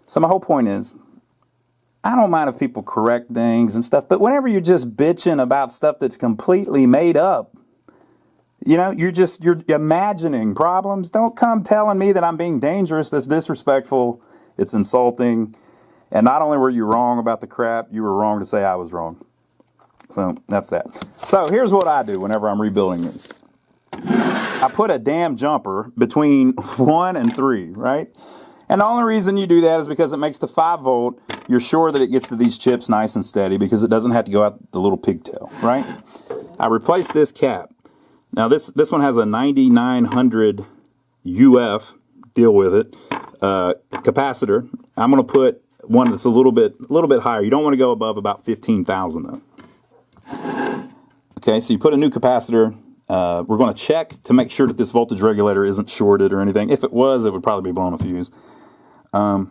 A: So my whole point is, I don't mind if people correct things and stuff, but whenever you're just bitching about stuff that's completely made up, you know, you're imagining problems. Don't come telling me that I'm being dangerous, that's disrespectful, it's insulting. And not only were you wrong about the crap, you were wrong to say I was wrong. So that's that. So here's what I do whenever I'm rebuilding these. I put a damn jumper between 1 and 3, right? And the only reason you do that is because it makes the 5 volt, you're sure that it gets to these chips nice and steady because it doesn't have to go out the little pigtail, right? I replaced this cap. Now this one has a 9900 UF, deal with it, capacitor. I'm going to put one that's a little bit higher. You don't want to go above about 15,000 though. Okay, so you put a new capacitor. We're going to check to make sure that this voltage regulator isn't shorted or anything. If it was, it would probably be blowing a fuse. And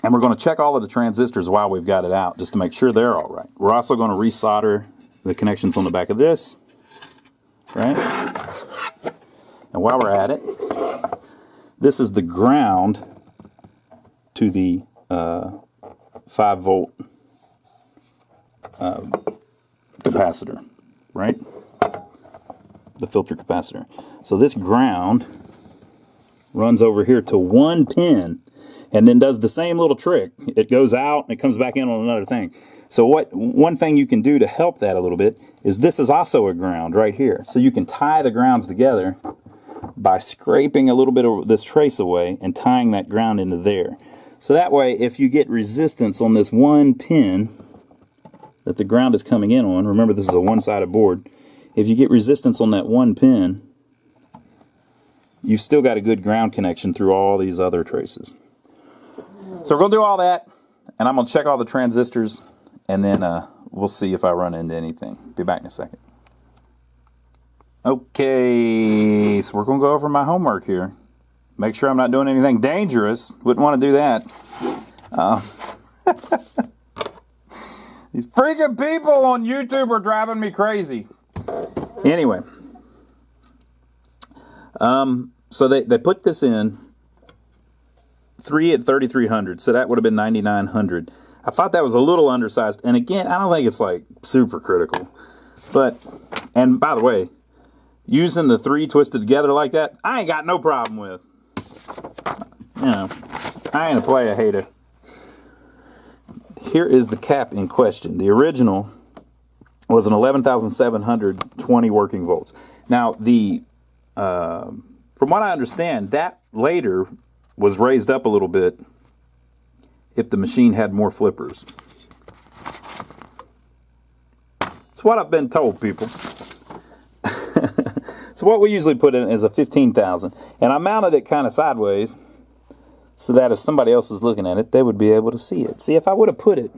A: we're going to check all of the transistors while we've got it out, just to make sure they're all right. We're also going to resolder the connections on the back of this, right? And while we're at it, this is the ground to the 5 volt capacitor, right? The filter capacitor. So this ground runs over here to 1 pin and then does the same little trick. It goes out and it comes back in on another thing. So one thing you can do to help that a little bit is this is also a ground right here. So you can tie the grounds together by scraping a little bit of this trace away and tying that ground into there. So that way, if you get resistance on this 1 pin that the ground is coming in on, remember this is a one-sided board, if you get resistance on that 1 pin, you've still got a good ground connection through all these other traces. So we're going to do all that. and I'm going to check all the transistors, and then we'll see if I run into anything. Be back in a second. Okay, so we're going to go over my homework here. Make sure I'm not doing anything dangerous. Wouldn't want to do that. These freaking people on YouTube are driving me crazy. Anyway. So they put this in 3 at 3,300, so that would have been 9,900. I thought that was a little undersized, and again, I don't think it's like super critical. But, and by the way, using the 3 twisted together like that, I ain't got no problem with. You know, I ain't a player hater. Here is the cap in question. The original was an 11,720 working volts. Now, from what I understand, that later was raised up a little bit if the machine had more flippers. That's what I've been told, people. So what we usually put in is a 15,000. And I mounted it kind of sideways so that if somebody else was looking at it, they would be able to see it. See, if I would have put it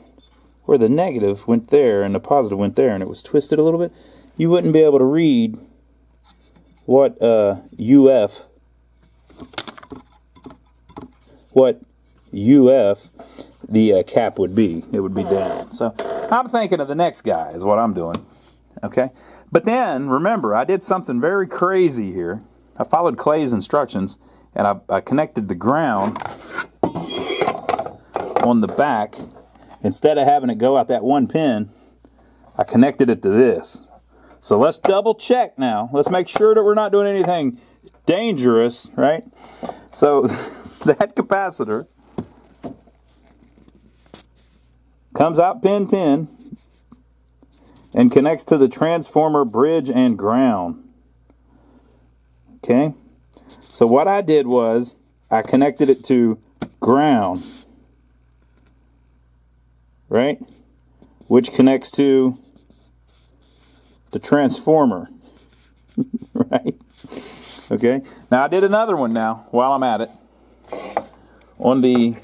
A: where the negative went there and the positive went there and it was twisted a little bit, you wouldn't be able to read what UF the cap would be. It would be down. So I'm thinking of the next guy is what I'm doing. Okay? But then, remember, I did something very crazy here. I followed Clay's instructions, and I connected the ground on the back. Instead of having it go out that one pin, I connected it to this. So let's double check now. Let's make sure that we're not doing anything dangerous, right? So that capacitor comes out pin 10 and connects to the transformer bridge and ground. Okay? So what I did was I connected it to ground, right? Which connects to the transformer, right? Okay. Now I did another one now while I'm at it. On the,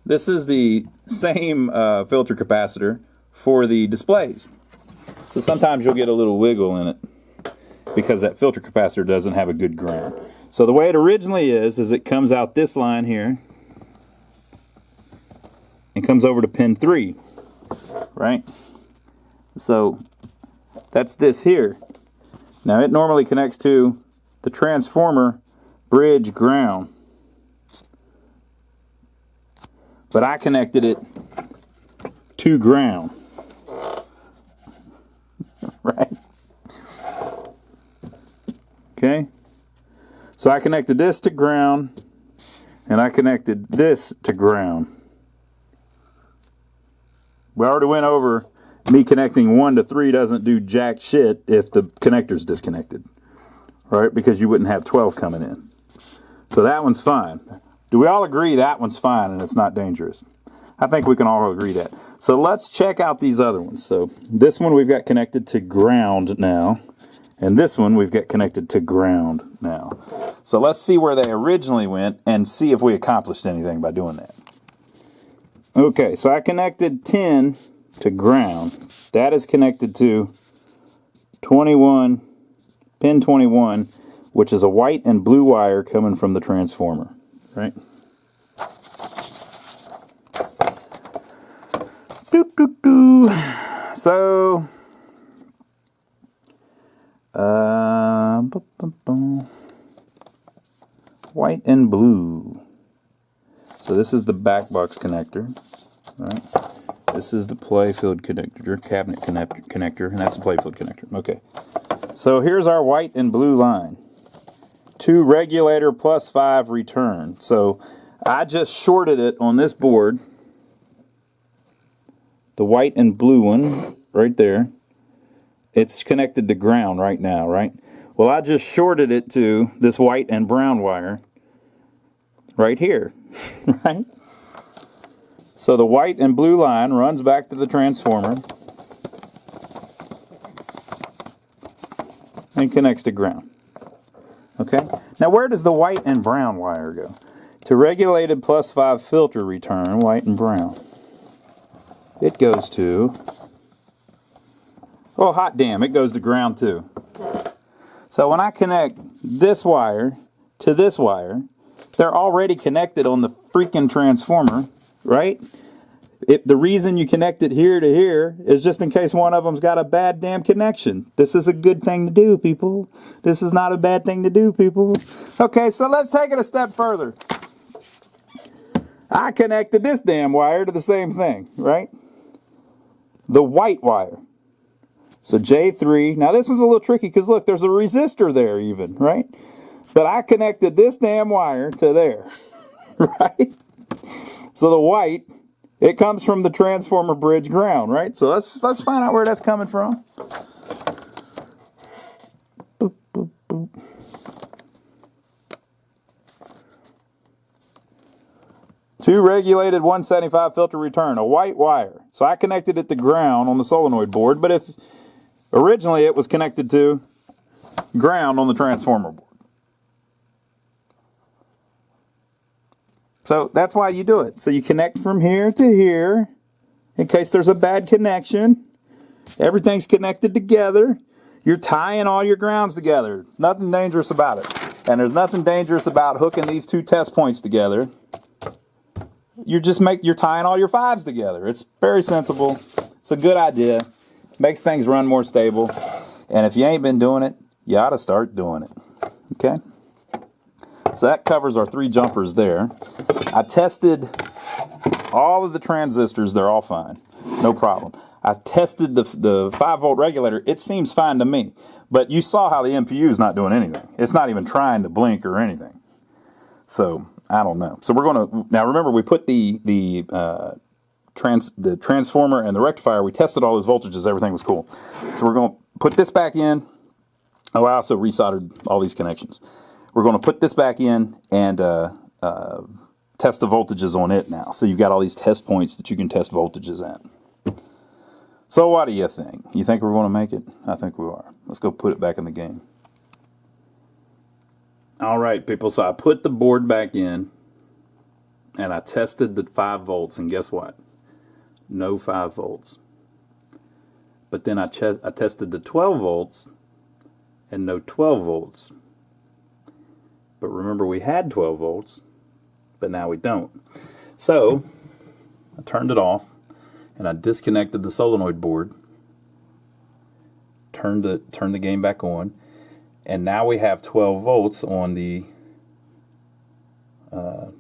A: this is the same filter capacitor for the displays. So sometimes you'll get a little wiggle in it because that filter capacitor doesn't have a good ground. So the way it originally is it comes out this line here and comes over to pin 3, right? So that's this here. Now it normally connects to the transformer bridge ground. But I connected it to ground. Right? Okay? So I connected this to ground and I connected this to ground. We already went over me connecting 1 to 3 doesn't do jack shit if the connector's disconnected, right? Because you wouldn't have 12 coming in. So that one's fine. Do we all agree that one's fine and it's not dangerous? I think we can all agree that. So let's check out these other ones. So this one we've got connected to ground now, and this one we've got connected to ground now. So let's see where they originally went and see if we accomplished anything by doing that. Okay, so I connected 10 to ground. That is connected to 21, pin 21, which is a white and blue wire coming from the transformer, right? So, white and blue. So this is the back box connector, right? This is the playfield connector, cabinet connector, and that's the playfield connector. Okay. So here's our white and blue line. 2 regulator plus 5 return. So I just shorted it on this board. The white and blue one, right there. It's connected to ground right now, right? Well, I just shorted it to this white and brown wire right here, right? So the white and blue line runs back to the transformer and connects to ground. Okay? Now where does the white and brown wire go? to regulated +5 filter return, white and brown, it goes to, oh hot damn, it goes to ground too. So when I connect this wire to this wire, they're already connected on the freaking transformer, right? The reason you connect it here to here is just in case one of them's got a bad damn connection. This is a good thing to do, people. This is not a bad thing to do, people. Okay, so let's take it a step further. I connected this damn wire to the same thing, right? The white wire. So J3, now this is a little tricky because look, there's a resistor there even, right? But I connected this damn wire to there, right? So the white, it comes from the transformer bridge ground, right? So let's find out where that's coming from. Boop, boop, boop. To regulated 175 filter return, a white wire. So I connected it to ground on the solenoid board, but if originally it was connected to ground on the transformer board. So that's why you do it. So you connect from here to here in case there's a bad connection. Everything's connected together. You're tying all your grounds together. Nothing dangerous about it. And there's nothing dangerous about hooking these two test points together. You're tying all your 5s together. It's very sensible. It's a good idea. Makes things run more stable. And if you ain't been doing it, you ought to start doing it. Okay? So that covers our 3 jumpers there. I tested all of the transistors. They're all fine. No problem. I tested the 5-volt regulator. It seems fine to me. But you saw how the MPU is not doing anything. It's not even trying to blink or anything. So I don't know. So we're going to, now remember we put the transformer and the rectifier, we tested all those voltages, everything was cool. So we're going to put this back in. Oh, I also resoldered all these connections. We're going to put this back in and test the voltages on it now. So you've got all these test points that you can test voltages at. So what do you think? You think we're going to make it? I think we are. Let's go put it back in the game. All right, people. So I put the board back in and I tested the 5 volts, and guess what? No 5 volts. But then I tested the 12 volts and no 12 volts. But remember, we had 12 volts, but now we don't. So I turned it off and I disconnected the solenoid board, turned the game back on, and now we have 12 volts on the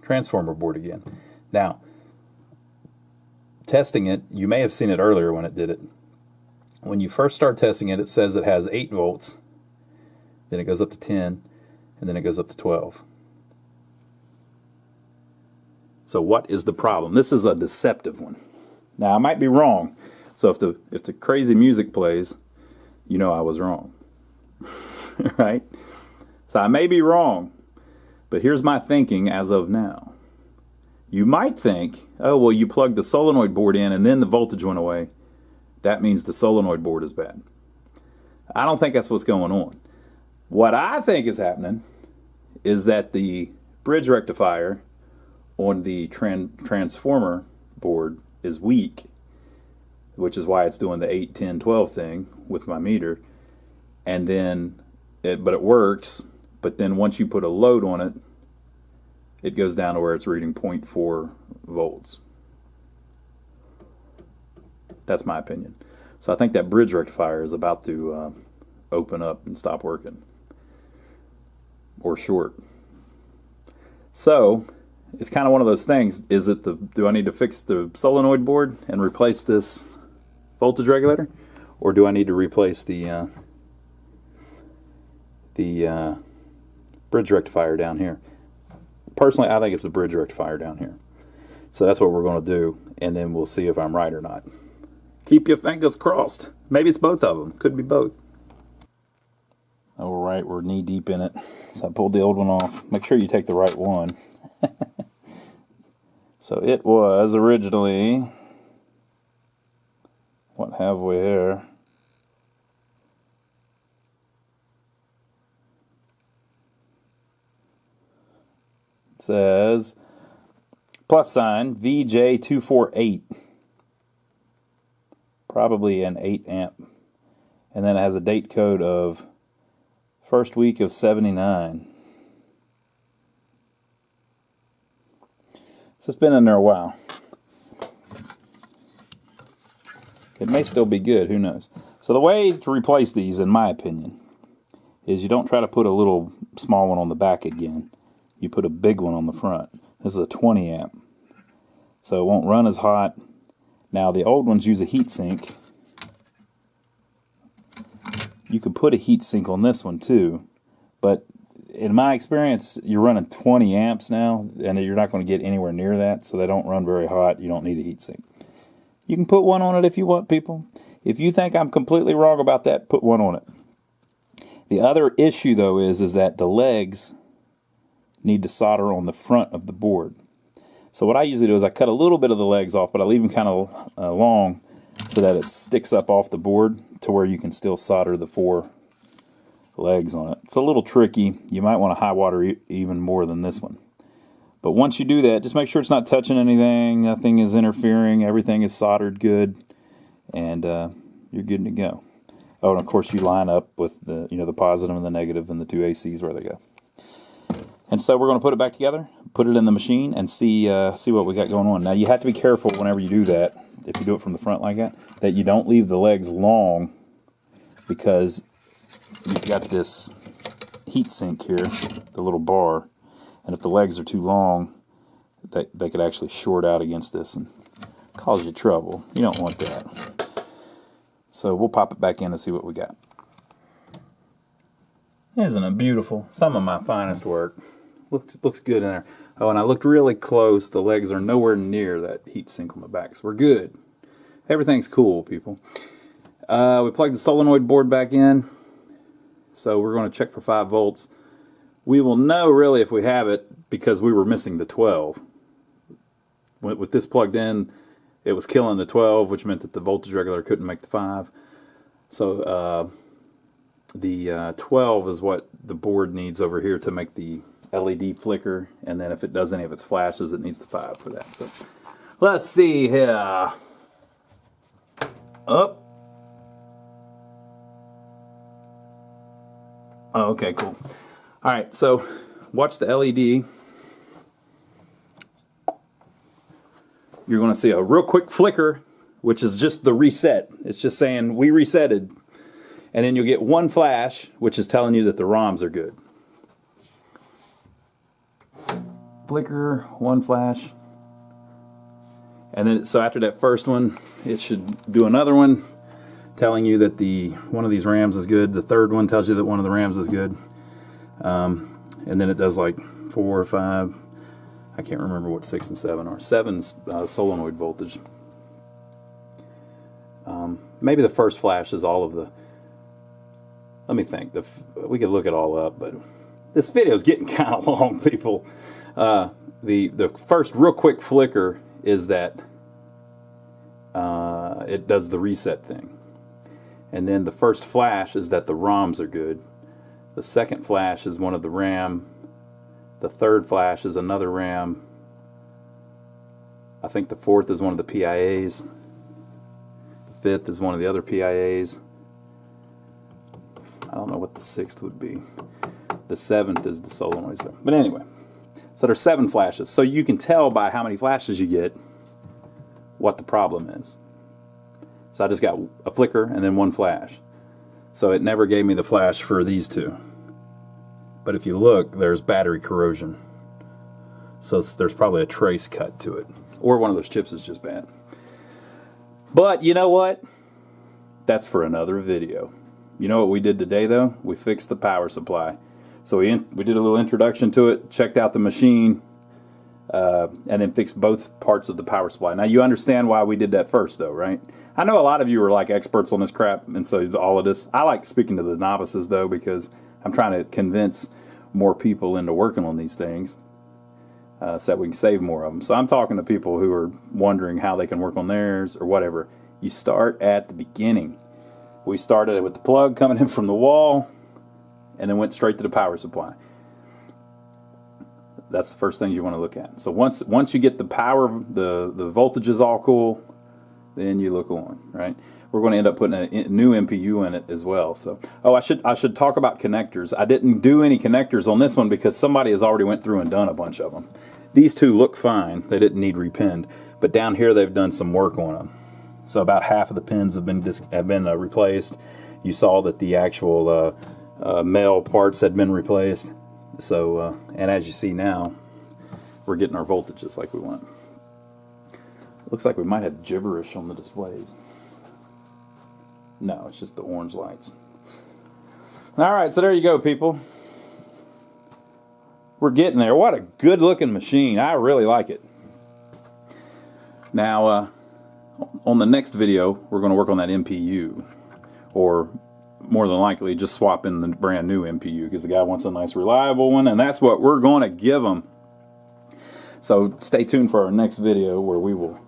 A: transformer board again. Now, testing it, you may have seen it earlier when it did it. When you first start testing it, it says it has 8 volts, then it goes up to 10, and then it goes up to 12. So what is the problem? This is a deceptive one. Now I might be wrong. So if the crazy music plays, you know I was wrong. Right? So I may be wrong, but here's my thinking as of now. You might think, oh well, you plugged the solenoid board in and then the voltage went away. That means the solenoid board is bad. I don't think that's what's going on. What I think is happening is that the bridge rectifier on the transformer board is weak, which is why it's doing the 8, 10, 12 thing with my meter. And then, but it works, but then once you put a load on it, it goes down to where it's reading 0.4 volts. That's my opinion. So I think that bridge rectifier is about to open up and stop working. Or short. So it's kind of one of those things. Is it do I need to fix the solenoid board and replace this voltage regulator, or do I need to replace the bridge rectifier down here? Personally, I think it's the bridge rectifier down here. So that's what we're going to do, and then we'll see if I'm right or not. Keep your fingers crossed. Maybe it's both of them. Could be both. All right, we're knee deep in it. So I pulled the old one off. Make sure you take the right one. So it was originally, what have we here? says plus sign VJ248. Probably an 8 amp. And then it has a date code of first week of 79. So it's been in there a while. It may still be good, who knows. So the way to replace these, in my opinion, is you don't try to put a little small one on the back again. You put a big one on the front. This is a 20 amp. So it won't run as hot. Now the old ones use a heat sink. You could put a heat sink on this one too, but in my experience, you're running 20 amps now, and you're not going to get anywhere near that, so they don't run very hot. You don't need a heat sink. You can put one on it if you want, people. If you think I'm completely wrong about that, put one on it. The other issue, though, is that the legs need to solder on the front of the board. So what I usually do is I cut a little bit of the legs off, but I leave them kind of long so that it sticks up off the board to where you can still solder the 4 legs on it. It's a little tricky. You might want to high water even more than this one. But once you do that, just make sure it's not touching anything, nothing is interfering, everything is soldered good, and you're good to go. Oh, and of course you line up with the the positive and the negative and the 2 ACs where they go. And so we're going to put it back together, put it in the machine, and see what we got going on. Now you have to be careful whenever you do that, if you do it from the front like that you don't leave the legs long, because you've got this heat sink here, the little bar, and if the legs are too long, they could actually short out against this and cause you trouble. You don't want that. So we'll pop it back in and see what we got. Isn't it beautiful? Some of my finest work. Looks good in there. Oh, and I looked really close. The legs are nowhere near that heat sink on the back, so we're good. Everything's cool, people. We plugged the solenoid board back in, so we're going to check for 5 volts. We will know really if we have it because we were missing the 12. With this plugged in, it was killing the 12, which meant that the voltage regulator couldn't make the 5. So the 12 is what the board needs over here to make the LED flicker, and then if it does any of its flashes, it needs the 5 for that. So let's see here. Up. Oh, okay, cool. All right, so watch the LED. You're going to see a real quick flicker, which is just the reset. It's just saying we resetted. And then you'll get one flash, which is telling you that the ROMs are good. Flicker, one flash. And then, so after that first one, it should do another one telling you that one of these RAMs is good. The third one tells you that one of the RAMs is good. And then it does like 4 or 5. I can't remember what 6 and 7 are. 7's solenoid voltage. Maybe the first flash is all of the... Let me think. We could look it all up, but this video is getting kind of long, people. The first real quick flicker is that it does the reset thing. And then the first flash is that the ROMs are good. The second flash is one of the RAM. The third flash is another RAM. I think the fourth is one of the PIAs. The fifth is one of the other PIAs. I don't know what the sixth would be. The seventh is the solenoids though. But anyway, so there's 7 flashes. So you can tell by how many flashes you get what the problem is. So I just got a flicker and then one flash. So it never gave me the flash for these two. But if you look, there's battery corrosion. So there's probably a trace cut to it. Or one of those chips is just bad. But you know what? That's for another video. You know what we did today though? We fixed the power supply. So we did a little introduction to it, checked out the machine, and then fixed both parts of the power supply. Now you understand why we did that first though, right? I know a lot of you are like experts on this crap, and so all of this. I like speaking to the novices though, because I'm trying to convince more people into working on these things so that we can save more of them. So I'm talking to people who are wondering how they can work on theirs or whatever. You start at the beginning. We started with the plug coming in from the wall and then went straight to the power supply. That's the first thing you want to look at. So once you get the power, the voltages all cool, then you look on, right? We're going to end up putting a new MPU in it as well. So, oh, I should talk about connectors. I didn't do any connectors on this one because somebody has already went through and done a bunch of them. These two look fine. They didn't need repinned, but down here they've done some work on them. So about half of the pins have been replaced. You saw that the actual male parts had been replaced. So, and as you see now, we're getting our voltages like we want. Looks like we might have gibberish on the displays. No, it's just the orange lights. Alright, so there you go, people. We're getting there. What a good looking machine. I really like it. Now, on the next video, we're going to work on that MPU. Or more than likely, just swap in the brand new MPU because the guy wants a nice reliable one, and that's what we're going to give him. So stay tuned for our next video where we will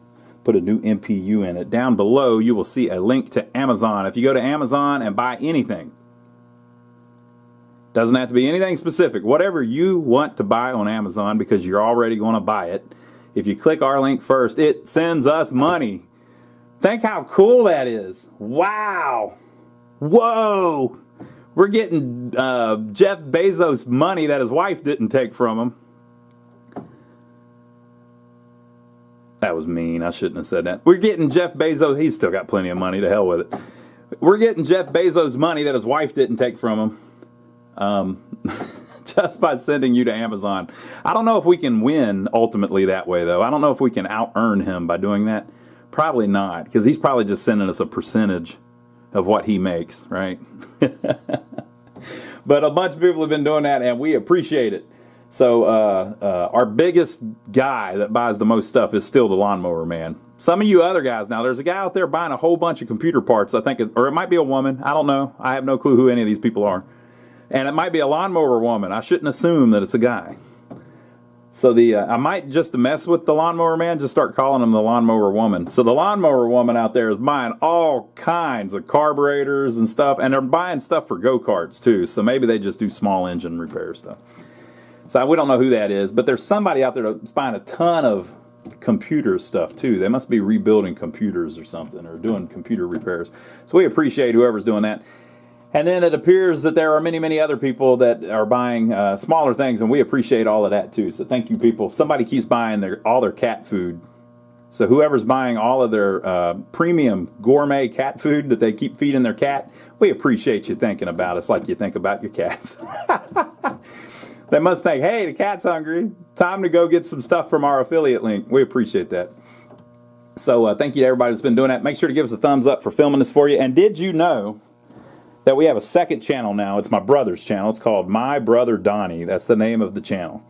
A: put a new MPU in it. Down below you will see a link to Amazon. If you go to Amazon and buy anything, doesn't have to be anything specific, whatever you want to buy on Amazon because you're already going to buy it, if you click our link first, it sends us money. Think how cool that is. Wow. Whoa. We're getting Jeff Bezos money that his wife didn't take from him. That was mean. I shouldn't have said that. We're getting Jeff Bezos. He's still got plenty of money. To hell with it. We're getting Jeff Bezos money that his wife didn't take from him. Just by sending you to Amazon. I don't know if we can win ultimately that way, though. I don't know if we can out-earn him by doing that. Probably not, because he's probably just sending us a percentage of what he makes, right? But a bunch of people have been doing that, and we appreciate it. So our biggest guy that buys the most stuff is still the Lawnmower Man. Some of you other guys, now there's a guy out there buying a whole bunch of computer parts, I think, or it might be a woman. I don't know. I have no clue who any of these people are. And it might be a lawnmower woman. I shouldn't assume that it's a guy. So I might just to mess with the Lawnmower Man, just start calling him the Lawnmower Woman. So the Lawnmower Woman out there is buying all kinds of carburetors and stuff, and they're buying stuff for go-karts too. So maybe they just do small engine repair stuff. So we don't know who that is, but there's somebody out there that's buying a ton of computer stuff too. They must be rebuilding computers or something, or doing computer repairs. So we appreciate whoever's doing that. And then it appears that there are many, many other people that are buying smaller things, and we appreciate all of that too. So thank you, people. Somebody keeps buying all their cat food. So whoever's buying all of their premium gourmet cat food that they keep feeding their cat, we appreciate you thinking about us like you think about your cats. They must think, hey, the cat's hungry. Time to go get some stuff from our affiliate link. We appreciate that. So thank you to everybody that's been doing that. Make sure to give us a thumbs up for filming this for you. And did you know that we have a second channel now? It's my brother's channel. It's called My Brother Donnie. That's the name of the channel.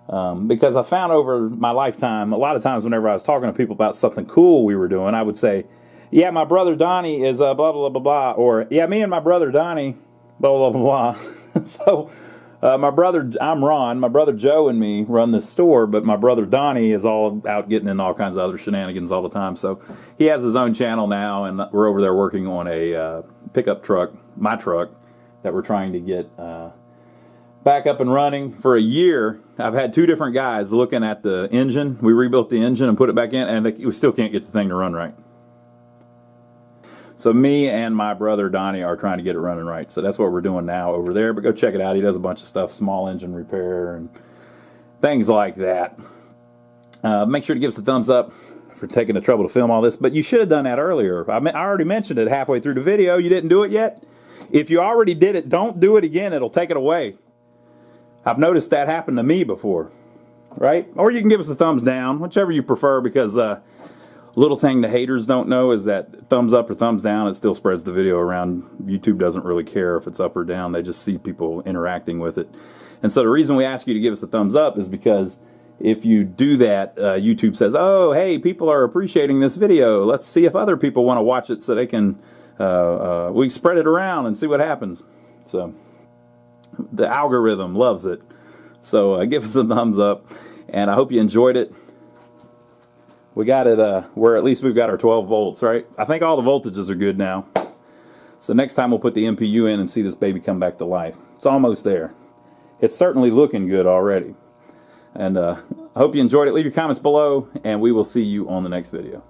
A: Because I found over my lifetime, a lot of times whenever I was talking to people about something cool we were doing, I would say, yeah, my brother Donnie is blah, blah, blah, blah, blah. Or, yeah, me and my brother Donnie, blah, blah, blah, blah. So I'm Ron, my brother Joe and me run this store, but my brother Donnie is all out getting in all kinds of other shenanigans all the time. So he has his own channel now, and we're over there working on a pickup truck, my truck, that we're trying to get back up and running. For a year, I've had two different guys looking at the engine. We rebuilt the engine and put it back in, and we still can't get the thing to run right. So me and my brother Donnie are trying to get it running right. So that's what we're doing now over there. But go check it out. He does a bunch of stuff, small engine repair and things like that. Make sure to give us a thumbs up for taking the trouble to film all this. But you should have done that earlier. I already mentioned it halfway through the video. You didn't do it yet? If you already did it, don't do it again. It'll take it away. I've noticed that happen to me before. Right? Or you can give us a thumbs down, whichever you prefer, because little thing the haters don't know is that thumbs up or thumbs down, it still spreads the video around. YouTube doesn't really care if it's up or down. They just see people interacting with it. And so the reason we ask you to give us a thumbs up is because if you do that, YouTube says, oh, hey, people are appreciating this video. Let's see if other people want to watch it so they can, we spread it around and see what happens. So the algorithm loves it. So give us a thumbs up, and I hope you enjoyed it. We got it where at least we've got our 12 volts, right? I think all the voltages are good now. So next time we'll put the MPU in and see this baby come back to life. It's almost there. It's certainly looking good already. And I hope you enjoyed it. Leave your comments below, and we will see you on the next video.